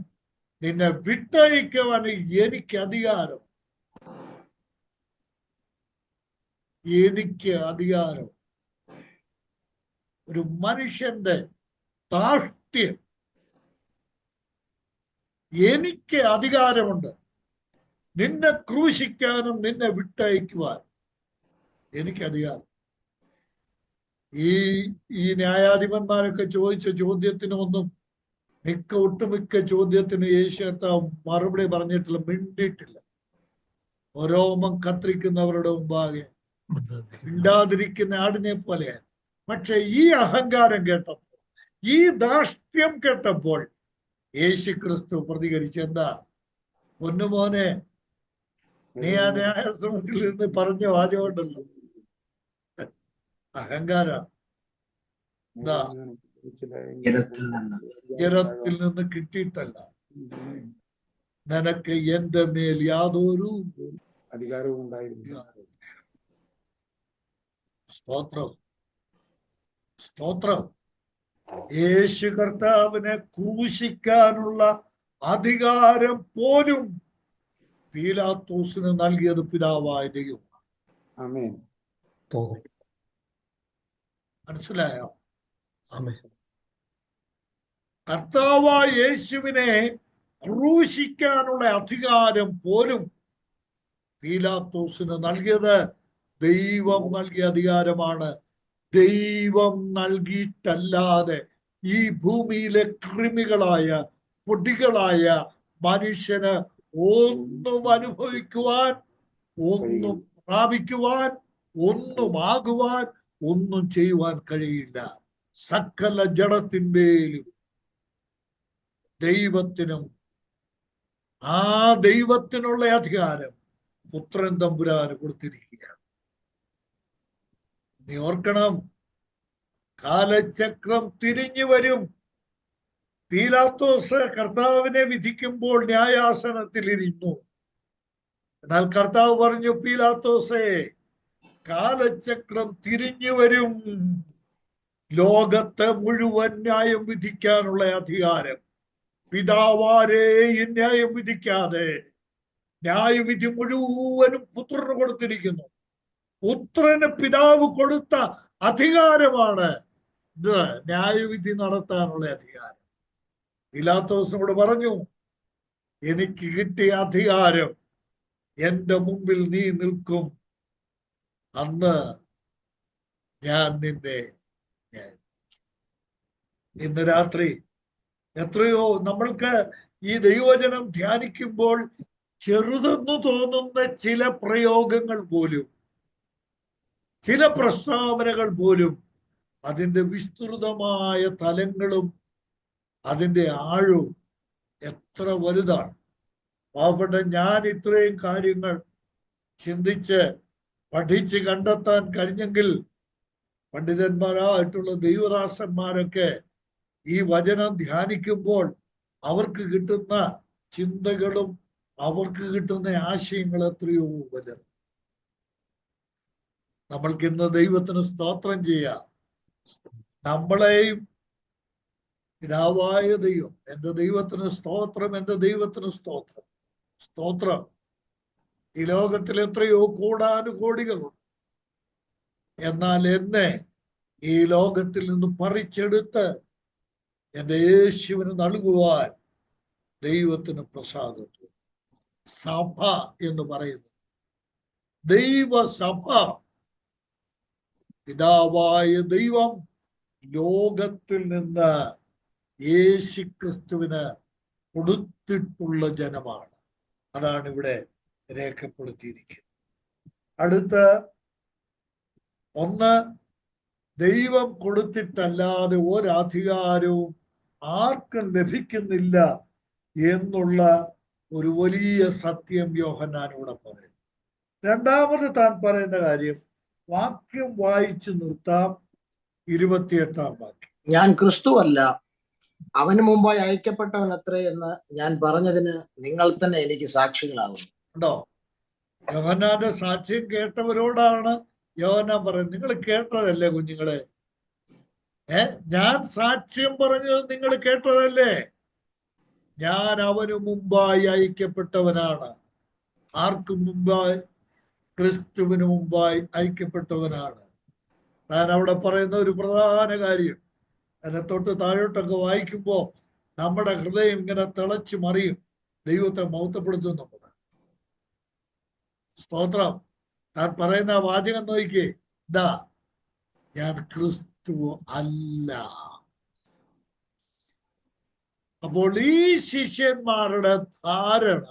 നിന്നെ വിട്ടയക്കുവാനും എനിക്ക് അധികാരം. എനിക്ക് അധികാരം. ഒരു മനുഷ്യന്റെ ധാർഷ്ട്യം. എനിക്ക് അധികാരമുണ്ട് നിന്നെ ക്രൂശിക്കാനും നിന്നെ വിട്ടയക്കുവാൻ. എനിക്ക് അധികാരം. ഈ ന്യായാധിപന്മാരൊക്കെ ചോദിച്ച ചോദ്യത്തിന് ഒന്നും ഒട്ടുമിക്ക ചോദ്യത്തിന് യേശു കർത്താവ് മറുപടി പറഞ്ഞിട്ടില്ല, മിണ്ടിയിട്ടില്ല. ഓരോമം കത്തിരിക്കുന്നവരുടെ മുമ്പാകെ മിണ്ടാതിരിക്കുന്ന ആടിനെ പോലെയാണ്. പക്ഷെ ഈ അഹങ്കാരം കേട്ടപ്പോൾ, ഈ ധാർഷ്ട്യം കേട്ടപ്പോൾ യേശു ക്രിസ്തു പ്രതികരിച്ചെന്താ? പൊന്നുമോനെ, നീ ആ ന്യായസഭയിൽ നിന്ന് പറഞ്ഞ വാചകമുണ്ടല്ലോ, അഹങ്കാരം. എന്താ? ഉയരത്തിൽ നിന്ന് കിട്ടിയിട്ടല്ല, നിനക്ക് എന്റെ മേൽ യാതൊരു അധികാരവും ഉണ്ടായിരുന്നു. സ്തോത്രം, സ്തോത്രം. യേശു കർത്താവിനെ ക്രൂശിക്കാനുള്ള അധികാരം പോലും പീലാത്തോസിന് നൽകിയത് പിതാവായ ദൈവം. ആമേൻ. മനസ്സിലായോ? കർത്താവായ യേശുവിനെ ക്രൂശിക്കാനുള്ള അധികാരം പോലും പീലാത്തോസിന് നൽകിയത് ദൈവം നൽകിയ അധികാരമാണ്. ദൈവം നൽകിയിട്ടല്ലാതെ ഈ ഭൂമിയിലെ കൃമികളായ പൊടികളായ മനുഷ്യന് ഒന്നും അനുഭവിക്കുവാൻ, ഒന്നും പ്രാപിക്കുവാൻ, ഒന്നുമാകുവാൻ, ഒന്നും ചെയ്യുവാൻ കഴിയില്ല. സകല ജഡത്തിന്മേലും ദൈവത്തിനും, ആ ദൈവത്തിനുള്ള അധികാരം പുത്രൻ തമ്പുരാന് കൊടുത്തിരിക്കുകയാണ്. നീ ഓർക്കണം, കാലചക്രം തിരിഞ്ഞു വരും. പീലാത്തോസ് കർത്താവിനെ വിധിക്കുമ്പോൾ ന്യായാസനത്തിൽ ഇരുന്നു. എന്നാൽ കർത്താവ് പറഞ്ഞു, പീലാത്തോസേ, കാലചക്രം തിരിഞ്ഞു വരും. ലോകത്തെ മുഴുവൻ ന്യായം വിധിക്കാനുള്ള അധികാരം പിതാവാരെയും ന്യായം വിധിക്കാതെ ന്യായവിധി മുഴുവനും പുത്രന് കൊടുത്തിരിക്കുന്നു. പുത്രന് പിതാവ് കൊടുത്ത അധികാരമാണ് ഇത്, ന്യായവിധി നടത്താനുള്ള അധികാരം. പീലാത്തോസിനോട് പറഞ്ഞു, എനിക്ക് കിട്ടിയ അധികാരം എന്റെ മുമ്പിൽ നീ നിൽക്കും, അന്ന് ഞാൻ നിന്നെ ഇന്ന് രാത്രി എത്രയോ നമ്മൾക്ക് ഈ ദൈവവചനം ധ്യാനിക്കുമ്പോൾ ചെറുതെന്ന് തോന്നുന്ന ചില പ്രയോഗങ്ങൾ പോലും, ചില പ്രസ്താവനകൾ പോലും അതിൻ്റെ വിസ്തൃതമായ തലങ്ങളും അതിൻ്റെ ആഴവും എത്ര വലുതാണ്. പാവപ്പെട്ട ഞാൻ ഇത്രയും കാര്യങ്ങൾ ചിന്തിച്ച് പഠിച്ച് കണ്ടെത്താൻ കഴിഞ്ഞെങ്കിൽ പണ്ഡിതന്മാരായിട്ടുള്ള ദൈവദാസന്മാരൊക്കെ ഈ വചനം ധ്യാനിക്കുമ്പോൾ അവർക്ക് കിട്ടുന്ന ചിന്തകളും അവർക്ക് കിട്ടുന്ന ആശയങ്ങൾ എത്രയോ വലുത്. നമ്മൾക്ക് ഇന്ന് ദൈവത്തിന് സ്തോത്രം ചെയ്യാം. നമ്മളെയും പിതാവായ ദൈവം, എൻ്റെ ദൈവത്തിന് സ്തോത്രം, എൻ്റെ ദൈവത്തിന് സ്തോത്രം, സ്തോത്രം. ഈ ലോകത്തിൽ എത്രയോ കോടാനുകോടികളുണ്ട്. എന്നാൽ എന്നെ ഈ ലോകത്തിൽ നിന്ന് പറിച്ചെടുത്ത് എൻ്റെ യേശുവിന് നൽകുവാൻ ദൈവത്തിന് പ്രസാദം. സഭ എന്ന് പറയുന്നത് ദൈവസഭ, പിതാവായ ദൈവം ലോകത്തിൽ നിന്ന് യേശുക്രിസ്തുവിന് കൊടുത്തിട്ടുള്ള ജനമാണ്. അതാണ് ഇവിടെ രേഖപ്പെടുത്തിയിരിക്കുന്നത്. അടുത്ത ഒന്ന്, ദൈവം കൊടുത്തിട്ടല്ലാതെ ഒരധികാരവും ആർക്കും ലഭിക്കുന്നില്ല എന്നുള്ള ഒരു വലിയ സത്യം യോഹന്നാനൂടെ പറയുന്നു. രണ്ടാമത് താൻ പറയുന്ന കാര്യം വാക്യം വായിച്ചു നിർത്താം. 28-ാം വാക്യം. ഞാൻ ക്രിസ്തുവല്ല, അവന് മുമ്പായി അയക്കപ്പെട്ടവൻ അത്രേ എന്ന് ഞാൻ പറഞ്ഞതിന് നിങ്ങൾ തന്നെ എനിക്ക് സാക്ഷികളാകുന്നു. ഉണ്ടോ? യോഹന്നാന്റെ സാക്ഷ്യം കേട്ടവരോടാണ് യോഹന്നാൻ പറയുന്നത്. നിങ്ങൾ കേട്ടതല്ലേ കുഞ്ഞുങ്ങളെ? ഞാൻ സാക്ഷ്യം പറഞ്ഞത് നിങ്ങൾ കേട്ടതല്ലേ? ഞാൻ അവന് മുമ്പായി അയക്കപ്പെട്ടവനാണ്. ആർക്കും മുമ്പായി? ക്രിസ്തുവിന് മുമ്പായി അയക്കപ്പെട്ടവനാണ്. ഞാൻ അവിടെ പറയുന്ന ഒരു പ്രധാന കാര്യം, അതിനെ തൊട്ട് താഴോട്ടൊക്കെ വായിക്കുമ്പോൾ നമ്മുടെ ഹൃദയം ഇങ്ങനെ തിളച്ചു മറിയും. ദൈവത്തെ മഹത്വപ്പെടുത്തും നമ്മൾ. സ്തോത്രം. താൻ പറയുന്ന വാചകം നോക്കിക്കേ, ഇതാ ഞാൻ ക്രിസ്തു അല്ല. അപ്പോൾ ഈ ശിഷ്യന്മാരുടെ ധാരണ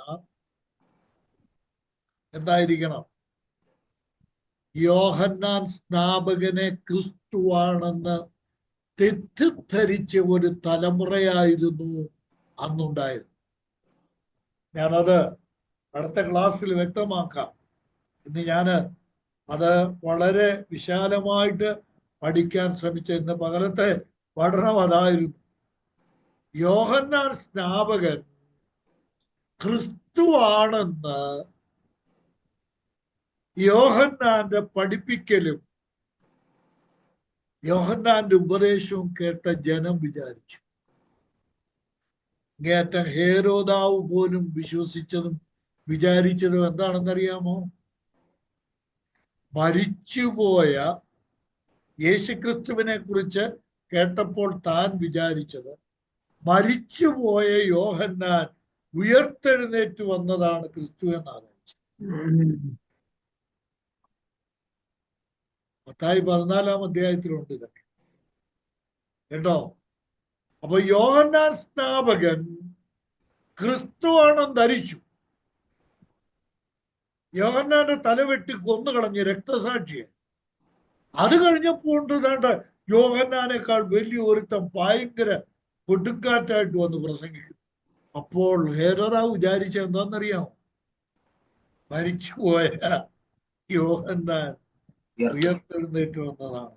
എന്തായിരിക്കണം? യോഹന്നാൻ സ്നാപകനെ ക്രിസ്തുവാണെന്ന് തെറ്റിദ്ധരിച്ച ഒരു തലമുറയായിരുന്നു അന്നുണ്ടായത്. ഞാനത് അടുത്ത ക്ലാസ്സിൽ വ്യക്തമാക്കാം. ഇന്ന് ഞാൻ അത് വളരെ വിശാലമായിട്ട് പഠിക്കാൻ ശ്രമിച്ച ഇന്ന് പകലത്തെ പഠനം അതായിരുന്നു. യോഹന്നാൻ സ്നാപകൻ ക്രിസ്തുവാണെന്ന് യോഹന്നാന്റെ പഠിപ്പിക്കലും യോഹന്നാന്റെ ഉപദേശവും കേട്ട ജനം വിചാരിച്ചു. അങ്ങേയറ്റം ഹേരോദാവ് പോലും വിശ്വസിച്ചതും വിചാരിച്ചതും എന്താണെന്നറിയാമോ? മരിച്ചുപോയ യേശുക്രിസ്തുവിനെ കുറിച്ച് കേട്ടപ്പോൾ താൻ വിചാരിച്ചത് മരിച്ചുപോയ യോഹന്നാൻ ഉയർത്തെഴുന്നേറ്റ് വന്നതാണ് ക്രിസ്തു എന്നാണ്. മത്തായി 14-ാം അധ്യായത്തിലുണ്ട് ഇതൊക്കെ കേട്ടോ. അപ്പൊ യോഹന്നാൻ സ്നാപകൻ ക്രിസ്തുവാണെന്ന് ധരിച്ചു. യോഹന്നാന്റെ തലവെട്ടി കൊന്നുകളഞ്ഞ് രക്തസാക്ഷിയെ. അത് കഴിഞ്ഞപ്പോൾ വേണ്ട യോഹന്നാനേക്കാൾ വലിയ ഒരുത്തം ഭയങ്കര കൊടുങ്കാറ്റായിട്ട് വന്ന് പ്രസംഗിക്കും. അപ്പോൾ ഹേരോദാവ് വിചാരിച്ച എന്താണെന്നറിയാമോ? മരിച്ചുപോയ യോഹന്നാൻ ഉയർത്തെഴുന്നേറ്റ് വന്നതാണ്.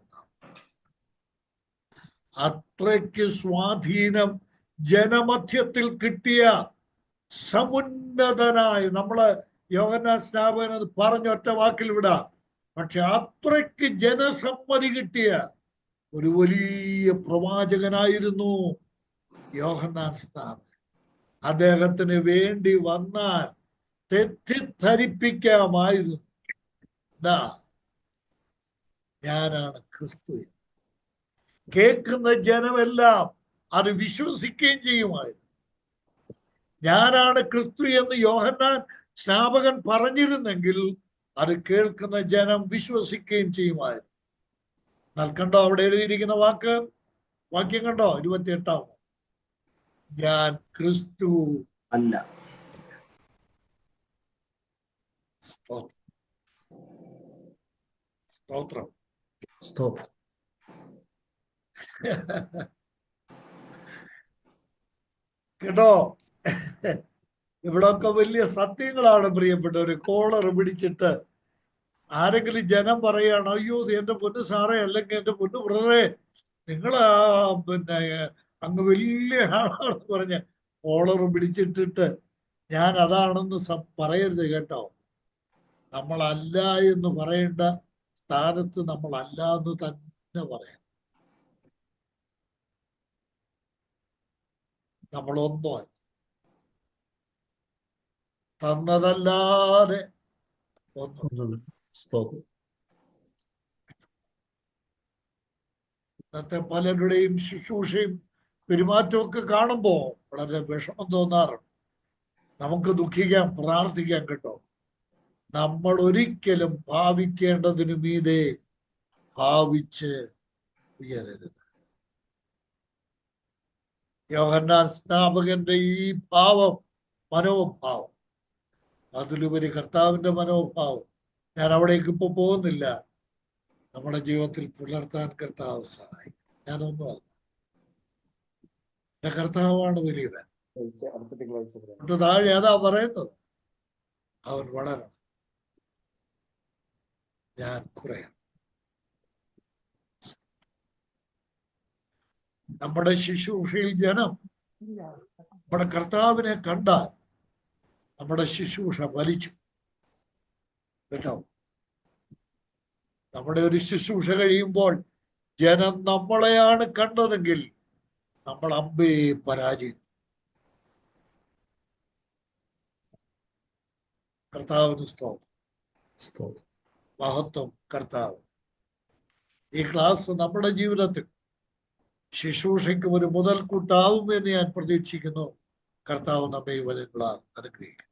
അത്രയ്ക്ക് സ്വാധീനം ജനമധ്യത്തിൽ കിട്ടിയ സമുന്നതനായ, നമ്മള് യോഹന്നാൻ സ്നാപകൻ അത് പറഞ്ഞൊറ്റ വാക്കിൽ വിടാം, പക്ഷെ അത്രയ്ക്ക് ജനസമ്മതി കിട്ടിയ ഒരു വലിയ പ്രവാചകനായിരുന്നു യോഹന്നാൻ സ്നാപകൻ. അദ്ദേഹത്തിന് വേണ്ടി വന്നാൽ തെറ്റിദ്ധരിപ്പിക്കാമായിരുന്നു. ഞാനാണ് ക്രിസ്തു. കേൾക്കുന്ന ജനമെല്ലാം അത് വിശ്വസിക്കുകയും ചെയ്യുമായിരുന്നു. ഞാനാണ് ക്രിസ്തു എന്ന് യോഹന്നാൻ സ്നാപകൻ പറഞ്ഞിരുന്നെങ്കിൽ അത് കേൾക്കുന്ന ജനം വിശ്വസിക്കുകയും ചെയ്യുമായിരുന്നു. എന്നാൽ കണ്ടോ അവിടെ എഴുതിയിരിക്കുന്ന വാക്യം കണ്ടോ? 28. ഞാൻ ക്രിസ്തു അല്ല. സ്തോത്രം. സ്തോത്രം. കേട്ടോ, ഇവിടൊക്കെ വലിയ സത്യങ്ങളാണ് പ്രിയപ്പെട്ടവര്. കോളർ പിടിച്ചിട്ട് ആരെങ്കിലും ജനം പറയാണ്, അയ്യോ എന്റെ പൊന്നു സാറേ, അല്ലെങ്കിൽ എന്റെ പൊന്നു ബ്രദറെ, നിങ്ങളാ പിന്നെ അങ്ങ് വലിയ ആളാണെന്ന് പറഞ്ഞ് കോളർ പിടിച്ചിട്ടിട്ട് ഞാൻ അതാണെന്ന് പറയരുത് കേട്ടോ. നമ്മളല്ല എന്ന് പറയേണ്ട സ്ഥാനത്ത് നമ്മളല്ല എന്ന് തന്നെ പറയാം. നമ്മളൊന്നോ തന്നതല്ലാതെ ഒന്നും. സ്തോത്രം. ഇന്നത്തെ പലരുടെയും ശുശ്രൂഷയും പെരുമാറ്റമൊക്കെ കാണുമ്പോ വളരെ വിഷമം തോന്നാറുണ്ട്. നമുക്ക് ദുഃഖിക്കാം, പ്രാർത്ഥിക്കാം കേട്ടോ. നമ്മൾ ഒരിക്കലും ഭാവിക്കേണ്ടതിനു മീതെ ഭാവിച്ച് ഉയരരുത്. യോഹന്നാൻ സ്നാപകന്റെ ഈ മനോഭാവം, അതിലുപരി കർത്താവിന്റെ മനോഭാവം, ഞാൻ അവിടേക്ക് ഇപ്പൊ പോകുന്നില്ല, നമ്മുടെ ജീവിതത്തിൽ പുലർത്താൻ കർത്താവ് സഹായിക്കും. ഞാനൊന്നുമല്ല, എന്റെ കർത്താവാണ് വലിയവൻ. താഴെ അതാ പറയുന്നത്, അവൻ വളരണം, ഞാൻ കുറയാം. നമ്മുടെ ശുശ്രൂഷയിൽ ജനം നമ്മുടെ കർത്താവിനെ കണ്ടാൽ നമ്മുടെ ശുശ്രൂഷ വലിച്ചു കേട്ടോ. നമ്മുടെ ഒരു ശുശ്രൂഷ കഴിയുമ്പോൾ ജനം നമ്മളെയാണ് കണ്ടതെങ്കിൽ നമ്മൾ അമ്പേ പരാജയം. കർത്താവിന് സ്തോത്രം. മഹത്വം കർത്താവ്. ഈ ക്ലാസ് നമ്മുടെ ജീവിതത്തിൽ ശുശ്രൂഷയ്ക്ക് ഒരു മുതൽക്കൂട്ടാവുമെന്ന് ഞാൻ പ്രതീക്ഷിക്കുന്നു. കർത്താവ് നമ്മെ വചനങ്ങളാൽ അനുഗ്രഹിക്കും.